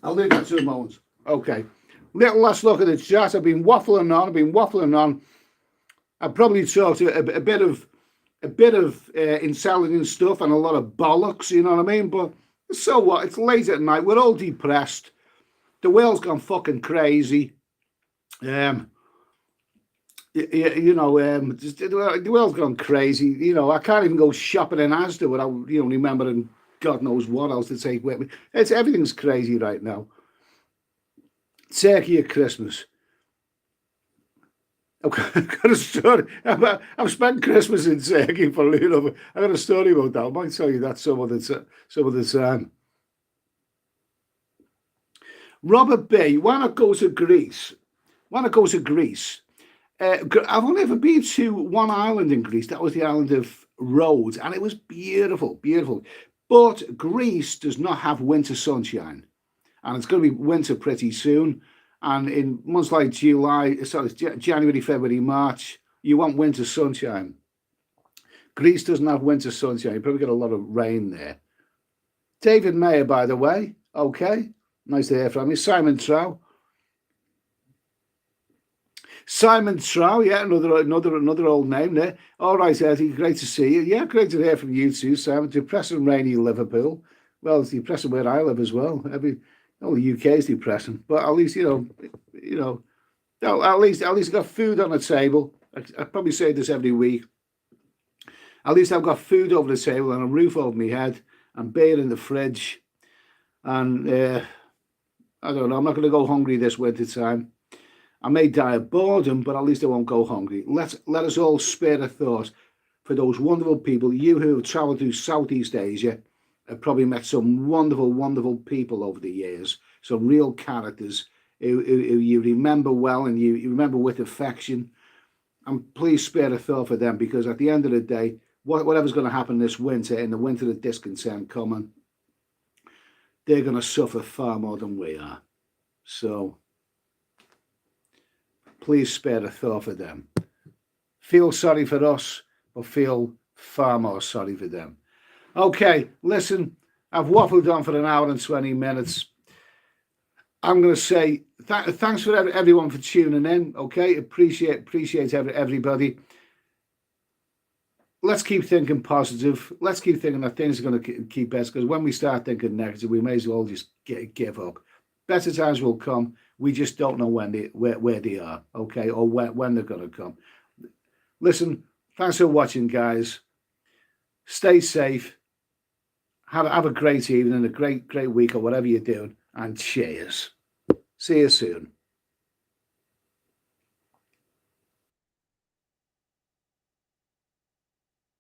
I'll leave that 2 moments. Okay, little last look at the chat. I've been waffling on. I've probably talked a bit of intelligent stuff and a lot of bollocks. You know what I mean? But so what? It's late at night. We're all depressed. The world's gone fucking crazy. You know, the world's gone crazy. You know, I can't even go shopping in Asda without, you know, remembering God knows what else to take with me. It's everything's crazy right now. Turkey at Christmas. I've got a story. I've spent Christmas in Turkey for a little bit. I got a story about that. I might tell you that some of the time. Robert B. Why not go to Greece? Why not go to Greece? I've only ever been to one island in Greece. That was the island of Rhodes, and it was beautiful, beautiful. But Greece does not have winter sunshine, and it's going to be winter pretty soon. And in months like January, February, March, you want winter sunshine. Greece doesn't have winter sunshine. You probably get a lot of rain there. David Mayer, by the way. Okay, nice to hear from you. Simon Trow. Simon Trow, yeah, another old name there. All right, Eddie, great to see you. Yeah, great to hear from you too, Simon. Depressing, rainy Liverpool. Well, it's depressing where I live as well. The UK is depressing, but at least at least I've got food on the table. I probably say this every week. At least I've got food over the table and a roof over my head and beer in the fridge. And I don't know. I'm not going to go hungry this winter time. I may die of boredom, but at least I won't go hungry. Let us all spare a thought for those wonderful people. You who have travelled through Southeast Asia have probably met some wonderful, wonderful people over the years. Some real characters who you remember well and you remember with affection. And please spare a thought for them, because at the end of the day, whatever's going to happen this winter, in the winter of discontent coming, they're going to suffer far more than we are. So please spare a thought for them. Feel sorry for us, but feel far more sorry for them. Okay, listen, I've waffled on for an hour and 20 minutes. I'm going to say thanks for everyone for tuning in. Okay, appreciate everybody. Let's keep thinking positive. Let's keep thinking that things are going to keep better, because when we start thinking negative, we may as well just give up. Better times will come. We just don't know where they are, okay, or when they're going to come. Listen, thanks for watching, guys. Stay safe. Have a great evening, a great week, or whatever you're doing, and cheers. See you soon.